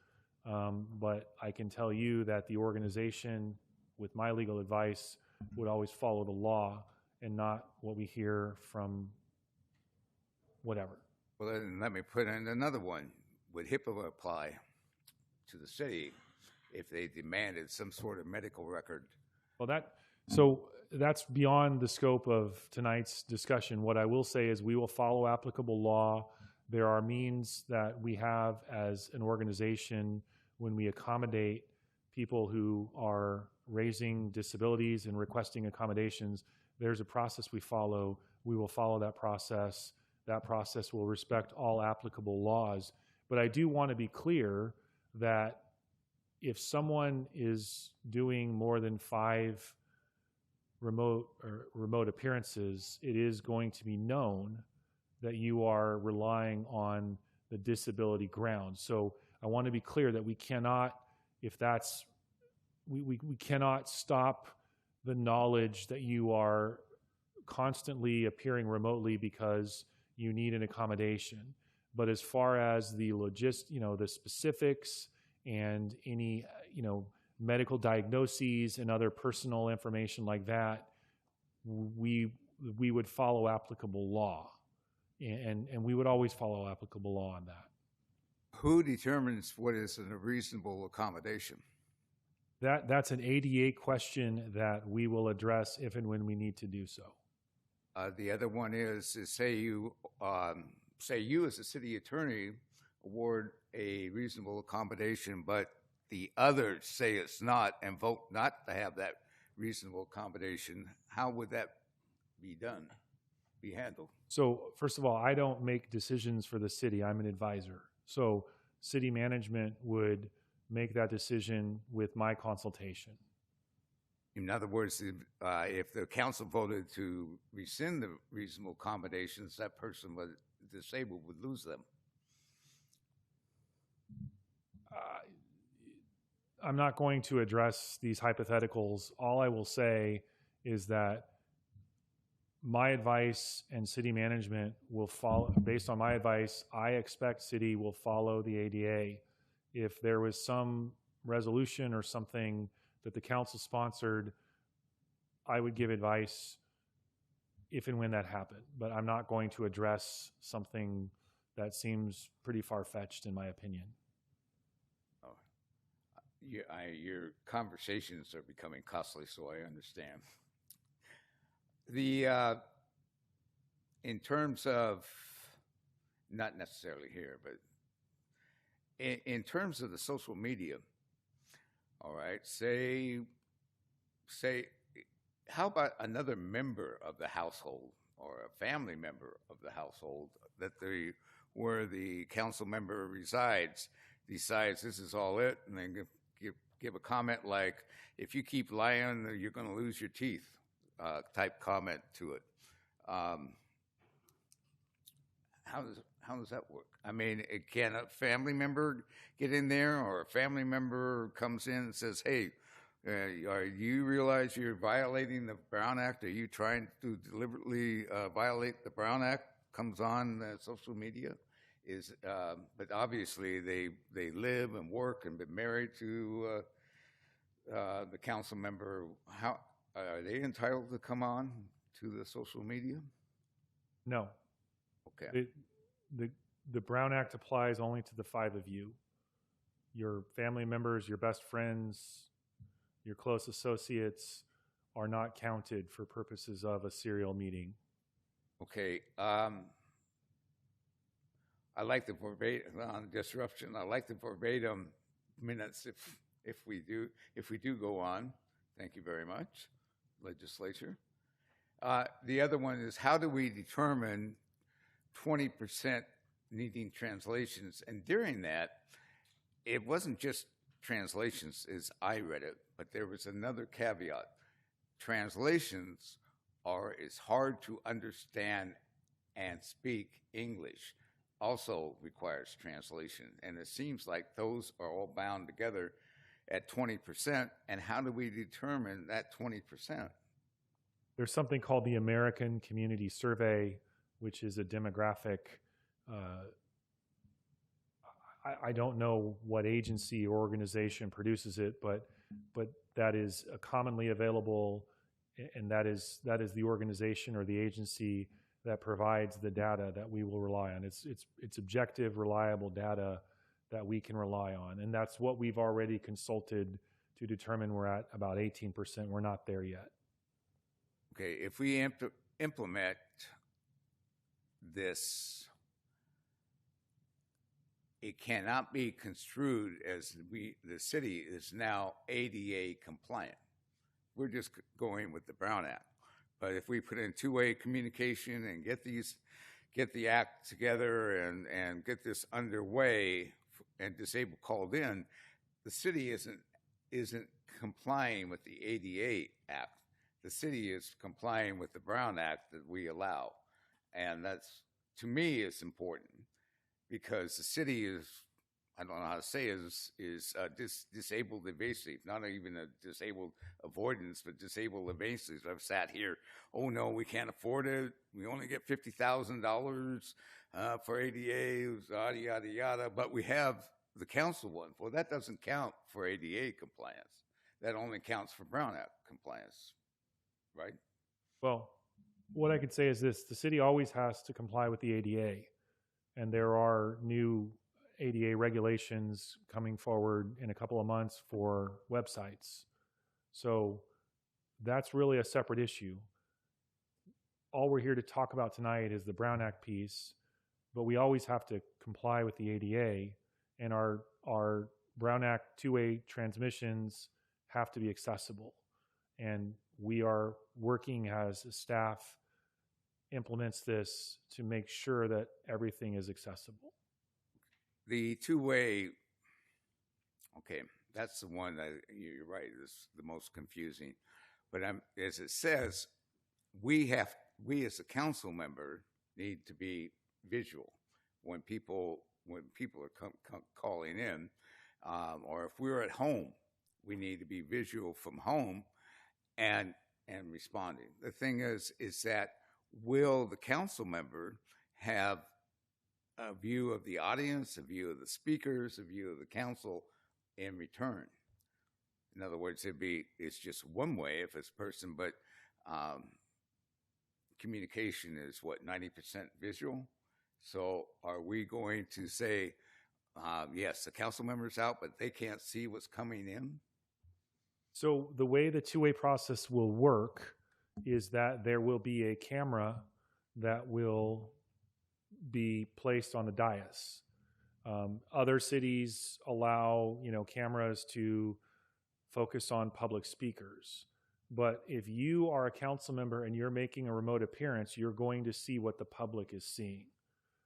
but I can tell you that the organization, with my legal advice, would always follow the law and not what we hear from whatever. Well, then let me put in another one. Would HIPAA apply to the city if they demanded some sort of medical record? Well, that's beyond the scope of tonight's discussion. What I will say is we will follow applicable law. There are means that we have as an organization when we accommodate people who are raising disabilities and requesting accommodations. There's a process we follow. We will follow that process. That process will respect all applicable laws. But I do want to be clear that if someone is doing more than 5 remote appearances, it is going to be known that you are relying on the disability ground. So I want to be clear that we cannot, we cannot stop the knowledge that you are constantly appearing remotely because you need an accommodation. But as far as the the specifics and any, medical diagnoses and other personal information like that, we would follow applicable law. And we would always follow applicable law on that. Who determines what is a reasonable accommodation? That's an ADA question that we will address if and when we need to do so. The other one is say you as a city attorney award a reasonable accommodation, but the others say it's not and vote not to have that reasonable accommodation. How would that be handled? So first of all, I don't make decisions for the city. I'm an advisor. So city management would make that decision with my consultation. In other words, if the council voted to rescind the reasonable accommodations, that person disabled would lose them. I'm not going to address these hypotheticals. All I will say is that my advice and city management will follow, based on my advice, I expect city will follow the ADA. If there was some resolution or something that the council sponsored, I would give advice if and when that happened. But I'm not going to address something that seems pretty far-fetched in my opinion. Oh, your conversations are becoming costly, so I understand. In terms of, not necessarily here, but in terms of the social media, all right, say, how about another member of the household or a family member of the household where the council member resides decides this is all it, and then give a comment like, if you keep lying, you're going to lose your teeth, type comment to it. How does that work? I mean, can a family member get in there, or a family member comes in and says, hey, you realize you're violating the Brown Act? Are you trying to deliberately violate the Brown Act? Comes on social media. But obviously they live and work and been married to the council member. How are they entitled to come on to the social media? No. Okay. The Brown Act applies only to the 5 of you. Your family members, your best friends, your close associates are not counted for purposes of a serial meeting. Okay. I like the verbatim on disruption. I like the verbatim minutes if we do go on. Thank you very much, legislature. The other one is, how do we determine 20% needing translations? And during that, it wasn't just translations as I read it, but there was another caveat. Translations is hard to understand and speak English. Also requires translation. And it seems like those are all bound together at 20%. And how do we determine that 20%? There's something called the American Community Survey, which is a demographic. I don't know what agency or organization produces it, but that is commonly available, and that is the organization or the agency that provides the data that we will rely on. It's objective, reliable data that we can rely on, and that's what we've already consulted to determine we're at about 18%. We're not there yet. Okay, if we implement this, it cannot be construed as the city is now ADA compliant. We're just going with the Brown Act. But if we put in two-way communication and get the act together and get this underway and disabled called in, the city isn't complying with the ADA Act. The city is complying with the Brown Act that we allow. And that's, to me, is important, because the city is I don't know how to say it, is disabled evasive, not even a disabled avoidance, but disabled evasive. I've sat here, oh no, we can't afford it. We only get $50,000 for ADA, yada, yada, yada, but we have the council one. Well, that doesn't count for ADA compliance. That only counts for Brown Act compliance, right? Well, what I could say is this: the city always has to comply with the ADA, and there are new ADA regulations coming forward in a couple of months for websites. So that's really a separate issue. All we're here to talk about tonight is the Brown Act piece, but we always have to comply with the ADA, and our Brown Act two-way transmissions have to be accessible. And we are working as a staff implements this to make sure that everything is accessible. The two-way, okay, that's the one that you're right, is the most confusing. But as it says, we as a council member need to be visual when people are calling in, or if we're at home, we need to be visual from home and responding. The thing is that will the council member have a view of the audience, a view of the speakers, a view of the council in return? In other words, it's just one way if it's person, but communication is what, 90% visual? So are we going to say, yes, the council member's out, but they can't see what's coming in? So the way the two-way process will work is that there will be a camera that will be placed on the dais. Other cities allow, cameras to focus on public speakers. But if you are a council member and you're making a remote appearance, you're going to see what the public is seeing.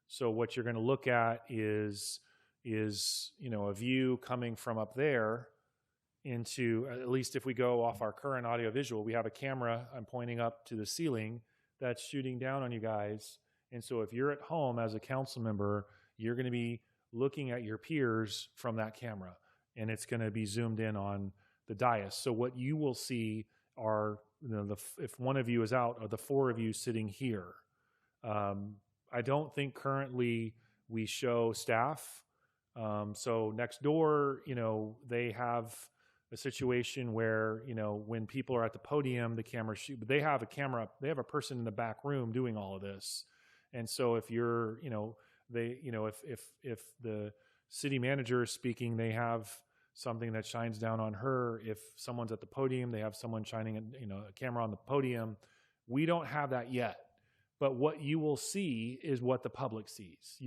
So what you're going to look at is a view coming from up there into, at least if we go off our current audiovisual, we have a camera, I'm pointing up to the ceiling, that's shooting down on you guys. And so if you're at home as a council member, you're going to be looking at your peers from that camera, and it's going to be zoomed in on the dais. So what you will see are, if one of you is out, are the four of you sitting here. I don't think currently we show staff. So next door, they have a situation where, when people are at the podium, the camera shoot, but they have a camera, they have a person in the back room doing all of this. And so if you're, if the city manager is speaking, they have something that shines down on her. If someone's at the podium, they have someone shining, a camera on the podium. We don't have that yet. But what you will see is what the public sees.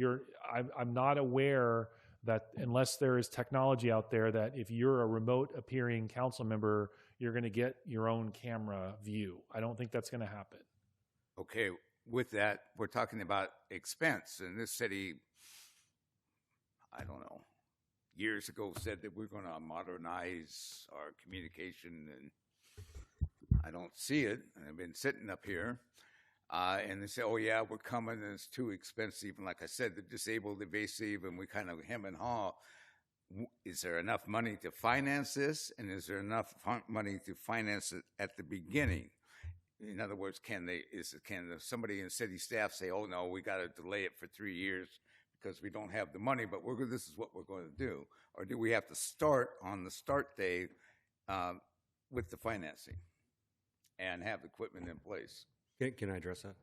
I'm not aware that unless there is technology out there that if you're a remote appearing council member, you're going to get your own camera view. I don't think that's going to happen. Okay, with that, we're talking about expense. And this city, I don't know, years ago said that we're going to modernize our communication, and I don't see it. I've been sitting up here. And they say, oh, yeah, we're coming, and it's too expensive. And like I said, the disabled, evasive, and we kind of hem and haw. Is there enough money to finance this? And is there enough money to finance it at the beginning? In other words, can somebody in city staff say, oh, no, we got to delay it for 3 years because we don't have the money, but this is what we're going to do? Or do we have to start on the start day with the financing and have the equipment in place? Can I address that?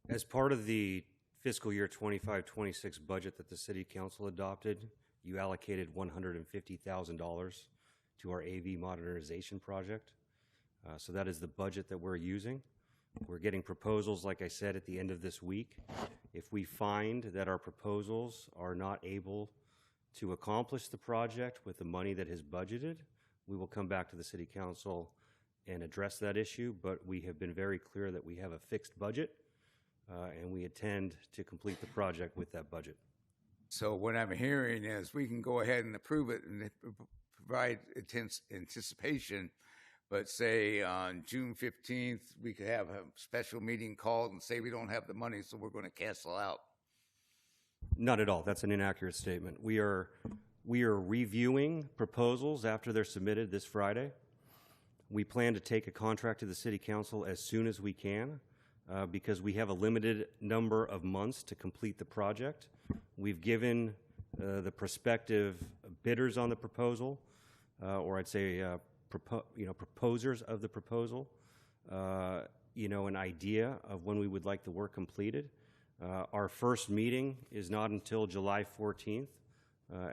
As part of the fiscal year 25-26 budget that the city council adopted, you allocated $150,000 to our AV modernization project. So that is the budget that we're using. We're getting proposals, like I said, at the end of this week. If we find that our proposals are not able to accomplish the project with the money that is budgeted, we will come back to the city council and address that issue, but we have been very clear that we have a fixed budget, and we intend to complete the project with that budget. So what I'm hearing is we can go ahead and approve it and provide anticipation, but say on June 15th, we could have a special meeting called and say we don't have the money, so we're going to cancel out. Not at all. That's an inaccurate statement. We are reviewing proposals after they're submitted this Friday. We plan to take a contract to the City Council as soon as we can because we have a limited number of months to complete the project. We've given the prospective bidders on the proposal, or I'd say proposers of the proposal, an idea of when we would like the work completed. Our first meeting is not until July 14th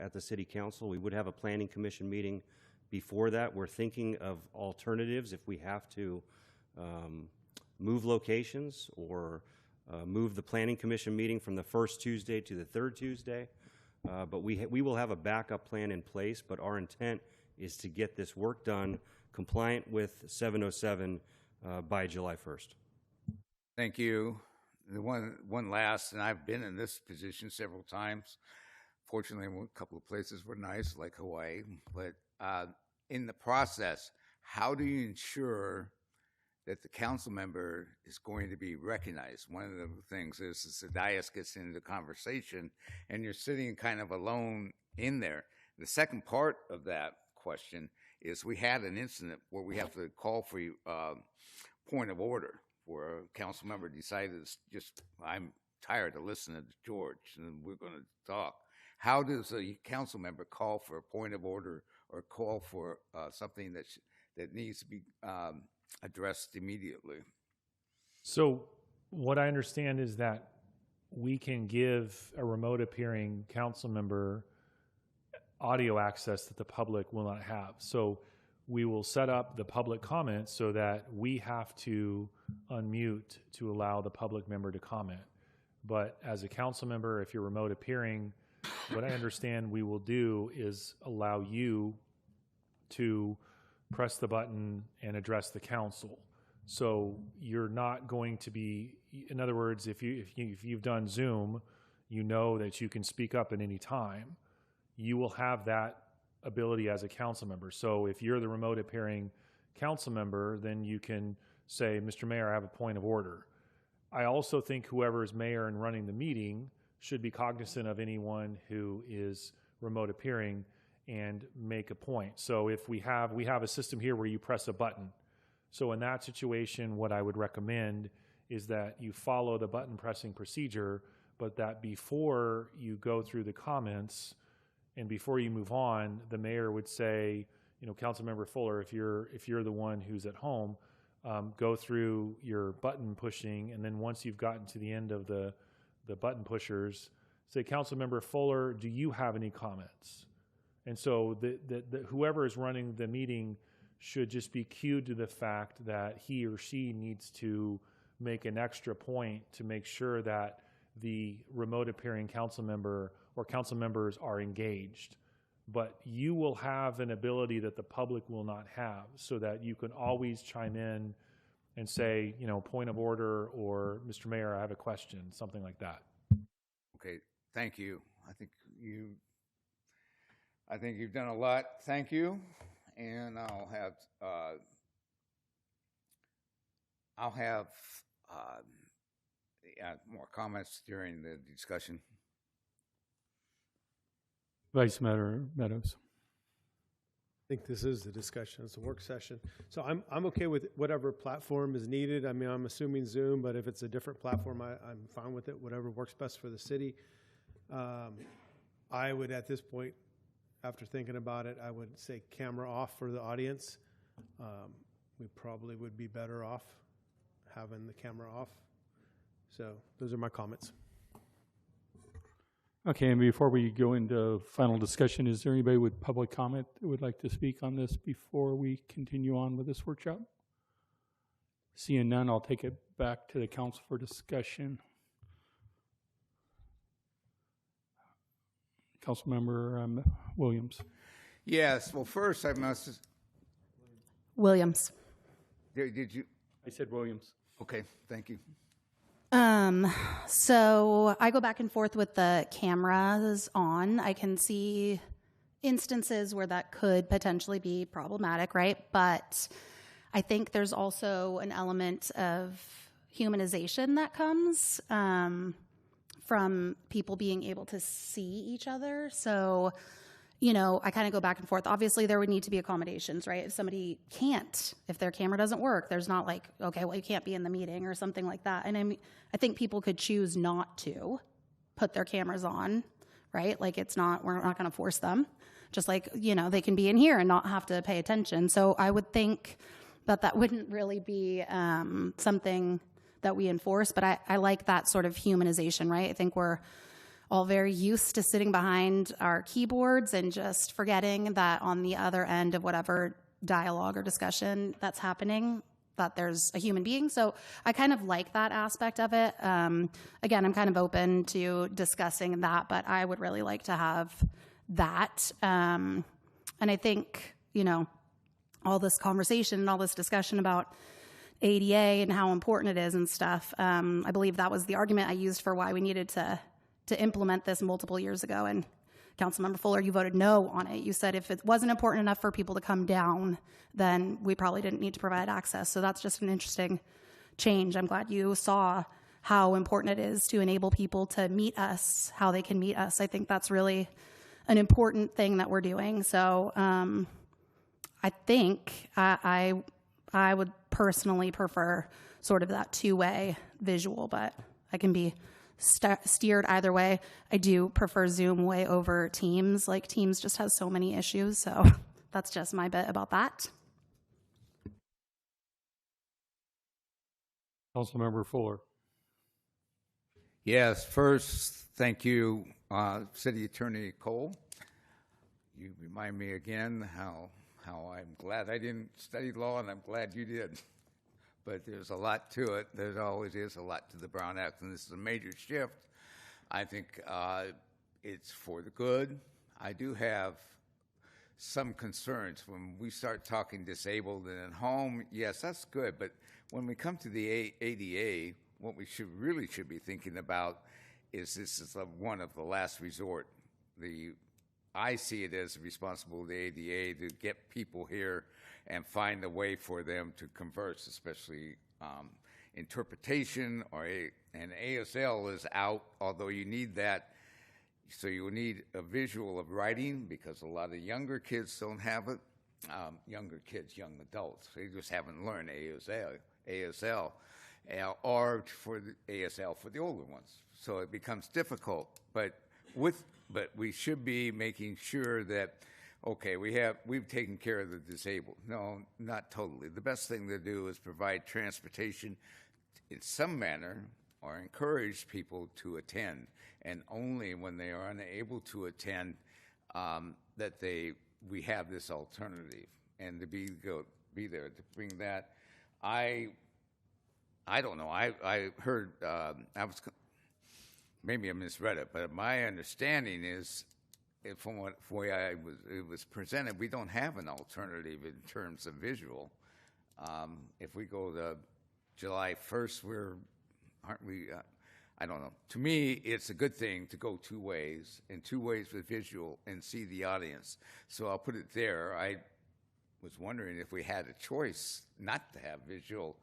at the City Council. We would have a Planning Commission meeting before that. We're thinking of alternatives if we have to move locations or move the Planning Commission meeting from the first Tuesday to the third Tuesday. But we will have a backup plan in place, but our intent is to get this work done compliant with 707 by July 1st. Thank you. The one last, and I've been in this position several times. Fortunately, a couple of places were nice, like Hawaii. But in the process, how do you ensure that the council member is going to be recognized? One of the things is the dais gets into the conversation, and you're sitting kind of alone in there. The second part of that question is we had an incident where we have to call for point of order, where a council member decided just, I'm tired of listening to George, and we're going to talk. How does a council member call for a point of order or call for something that needs to be addressed immediately? So what I understand is that we can give a remote appearing council member audio access that the public will not have. So we will set up the public comment so that we have to unmute to allow the public member to comment. But as a council member, if you're remote appearing, what I understand we will do is allow you to press the button and address the council. So you're not going to be, in other words, if you've done Zoom, you know that you can speak up at any time. You will have that ability as a council member. So if you're the remote appearing council member, then you can say, Mr. Mayor, I have a point of order. I also think whoever is mayor and running the meeting should be cognizant of anyone who is remote appearing and make a point. So if we have a system here where you press a button. So in that situation, what I would recommend is that you follow the button pressing procedure, but that before you go through the comments and before you move on, the mayor would say, Councilmember Fuller, if you're the one who's at home, go through your button pushing, and then once you've gotten to the end of the button pushers, say, Councilmember Fuller, do you have any comments? And so whoever is running the meeting should just be cued to the fact that he or she needs to make an extra point to make sure that the remote appearing council member or council members are engaged. But you will have an ability that the public will not have, so that you can always chime in and say, point of order, or Mr. Mayor, I have a question, something like that. Okay, thank you. I think you've done a lot. Thank you. And I'll have more comments during the discussion. Vice Mayor Meadows. I think this is the discussion. It's a work session. So I'm okay with whatever platform is needed. I mean, I'm assuming Zoom, but if it's a different platform, I'm fine with it, whatever works best for the city. I would, at this point, after thinking about it, I would say camera off for the audience. We probably would be better off having the camera off. So those are my comments. Okay, and before we go into final discussion, is there anybody with public comment that would like to speak on this before we continue on with this workshop? Seeing none, I'll take it back to the council for discussion. Councilmember Williams. Yes, well, first I must... Williams. Did you? I said Williams. Okay, thank you. So I go back and forth with the cameras on. I can see instances where that could potentially be problematic, right? But I think there's also an element of humanization that comes from people being able to see each other. So, you know, I kind of go back and forth. Obviously, there would need to be accommodations, right? If somebody can't, if their camera doesn't work, there's not like, okay, well, you can't be in the meeting or something like that. And I think people could choose not to put their cameras on, right? Like we're not going to force them. Just like, you know, they can be in here and not have to pay attention. So I would think that wouldn't really be something that we enforce, but I like that sort of humanization, right? I think we're all very used to sitting behind our keyboards and just forgetting that on the other end of whatever dialogue or discussion that's happening, that there's a human being. So I kind of like that aspect of it. Again, I'm kind of open to discussing that, but I would really like to have that. And I think, you know, all this conversation and all this discussion about ADA and how important it is and stuff. I believe that was the argument I used for why we needed to implement this multiple years ago. And Councilmember Fuller, you voted no on it. You said if it wasn't important enough for people to come down, then we probably didn't need to provide access. So that's just an interesting change. I'm glad you saw how important it is to enable people to meet us, how they can meet us. I think that's really an important thing that we're doing. So I think I would personally prefer sort of that two-way visual, but I can be steered either way. I do prefer Zoom way over Teams. Like Teams just has so many issues, so that's just my bit about that. Councilmember Fuller. Yes, first, thank you, City Attorney Cole. You remind me again how I'm glad I didn't study law, and I'm glad you did. But there's a lot to it. There always is a lot to the Brown Act, and this is a major shift. I think it's for the good. I do have some concerns when we start talking disabled and at home. Yes, that's good, but when we come to the ADA, what we really should be thinking about is this is one of the last resort. I see it as responsible of the ADA to get people here and find a way for them to converse, especially interpretation and ASL is out, although you need that. So you need a visual of writing because a lot of younger kids don't have it. Younger kids, young adults, they just haven't learned ASL, or for the ASL for the older ones. So it becomes difficult. But we should be making sure that, okay, we've taken care of the disabled. No, not totally. The best thing to do is provide transportation in some manner or encourage people to attend, and only when they are unable to attend that we have this alternative, and to be there to bring that. I don't know. I heard maybe I misread it, but my understanding is, from the way it was presented, we don't have an alternative in terms of visual. If we go to July 1st, aren't we? I don't know. To me, it's a good thing to go two ways with visual and see the audience. So I'll put it there. I was wondering if we had a choice not to have visual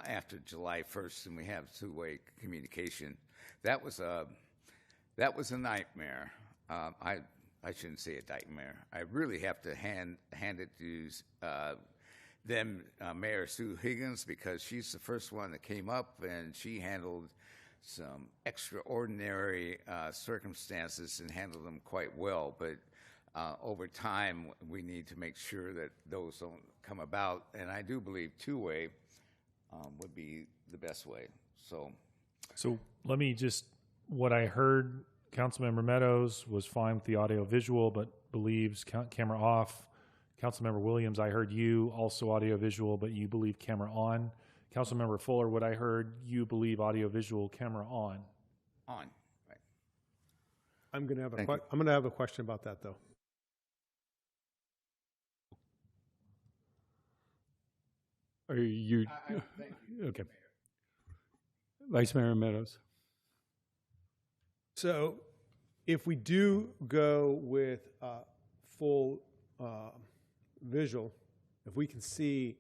after July 1st, and we have two-way communication. That was a nightmare. I shouldn't say a nightmare. I really have to hand it to Mayor Sue Higgins, because she's the first one that came up, and she handled some extraordinary circumstances and handled them quite well. But over time, we need to make sure that those don't come about. And I do believe two-way would be the best way. So let me what I heard, Councilmember Meadows was fine with the audio visual, but believes camera off. Councilmember Williams, I heard you also audio visual, but you believe camera on. Councilmember Fuller, what I heard, you believe audio visual, camera on. On, right. I'm going to have a question about that, though. Are you? Thank you. Okay. Vice Mayor Meadows. So if we do go with full visual, if we can see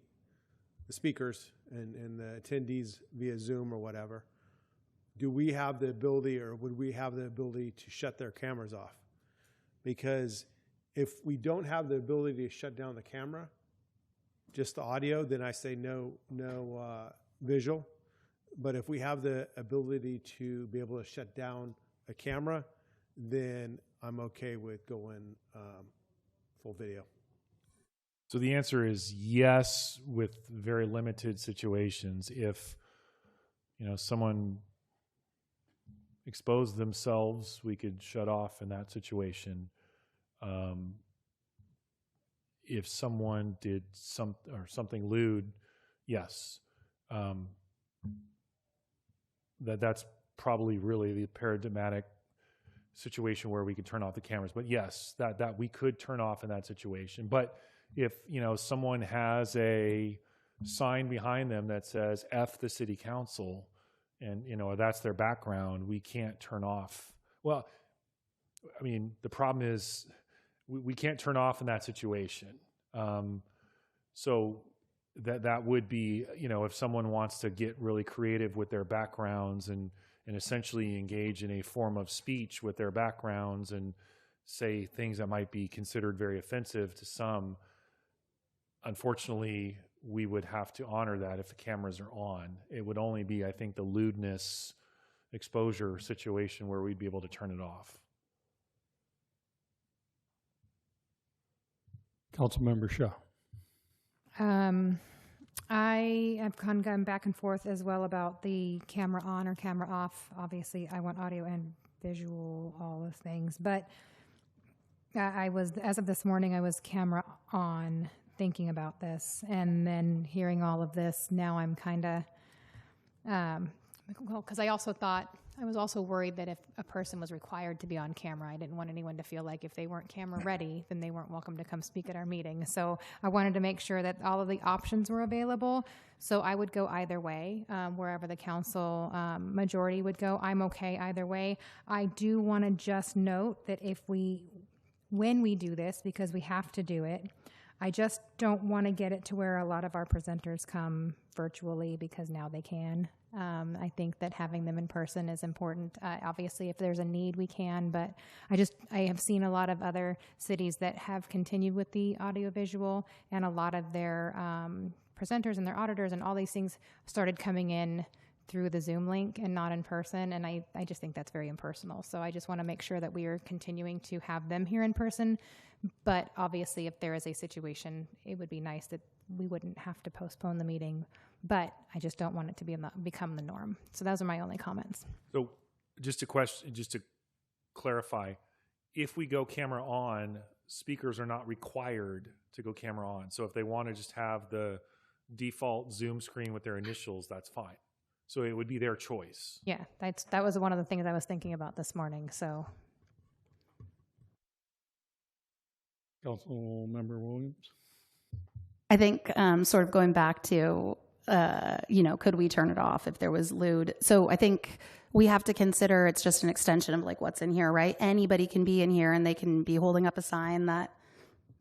the speakers and the attendees via Zoom or whatever, do we have the ability, or would we have the ability to shut their cameras off? Because if we don't have the ability to shut down the camera, just the audio, then I say no visual. But if we have the ability to be able to shut down a camera, then I'm okay with going full video. So the answer is yes, with very limited situations. If someone exposed themselves, we could shut off in that situation. If someone did something lewd, yes. That's probably really the paradigmatic situation where we could turn off the cameras. But yes, that we could turn off in that situation. But if someone has a sign behind them that says F the city council, and that's their background, we can't turn off. Well, I mean, the problem is we can't turn off in that situation. So that would be, if someone wants to get really creative with their backgrounds and essentially engage in a form of speech with their backgrounds and say things that might be considered very offensive to some, unfortunately, we would have to honor that if the cameras are on. It would only be, I think, the lewdness exposure situation where we'd be able to turn it off. Councilmember Shaw. I have kind of gone back and forth as well about the camera on or camera off. Obviously, I want audio and visual, all those things. But as of this morning, I was camera on thinking about this. And then hearing all of this, now I'm kind of, because I was also worried that if a person was required to be on camera, I didn't want anyone to feel like if they weren't camera ready, then they weren't welcome to come speak at our meeting. So I wanted to make sure that all of the options were available. So I would go either way, wherever the council majority would go. I'm okay either way. I do want to just note that when we do this, because we have to do it, I just don't want to get it to where a lot of our presenters come virtually because now they can. I think that having them in person is important. Obviously, if there's a need, we can, but I have seen a lot of other cities that have continued with the audiovisual, and a lot of their presenters and their auditors and all these things started coming in through the Zoom link and not in person, and I just think that's very impersonal. So I just want to make sure that we are continuing to have them here in person, but obviously if there is a situation, it would be nice that we wouldn't have to postpone the meeting, but I just don't want it to become the norm. So those are my only comments. So just to clarify, if we go camera on, speakers are not required to go camera on. So if they want to just have the default Zoom screen with their initials, that's fine. So it would be their choice. Yeah, that was one of the things I was thinking about this morning. So, Councilmember Williams. I think sort of going back to, could we turn it off if there was lewd? So I think we have to consider it's just an extension of like what's in here, right? Anybody can be in here and they can be holding up a sign that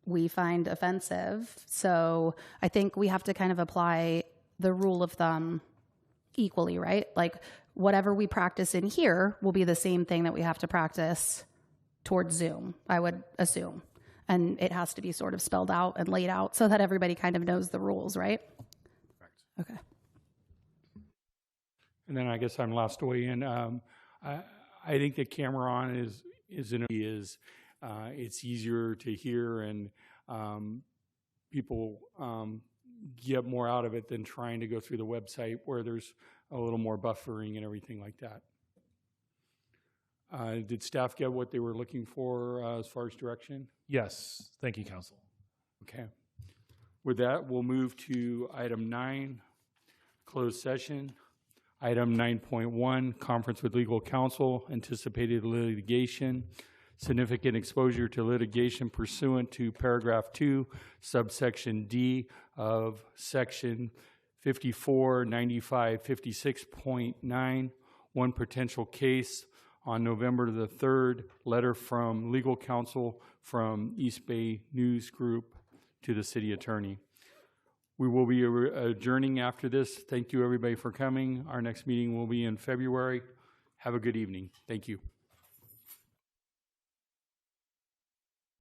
we find offensive. So I think we have to kind of apply the rule of thumb equally, right? Like whatever we practice in here will be the same thing that we have to practice towards Zoom, I would assume. And it has to be sort of spelled out and laid out so that everybody kind of knows the rules, right? Correct. Okay. And then I guess I'm last to weigh in. I think the camera on is it's easier to hear, and people get more out of it than trying to go through the website where there's a little more buffering and everything like that. Did staff get what they were looking for as far as direction? Yes. Thank you, Council. Okay. With that, we'll move to item 9, closed session. Item 9.1, conference with legal counsel, anticipated litigation, significant exposure to litigation pursuant to paragraph 2, subsection D of section 549556.9, one potential case on November the 3rd, letter from legal counsel from East Bay News Group to the city attorney. We will be adjourning after this. Thank you, everybody, for coming. Our next meeting will be in February. Have a good evening. Thank you.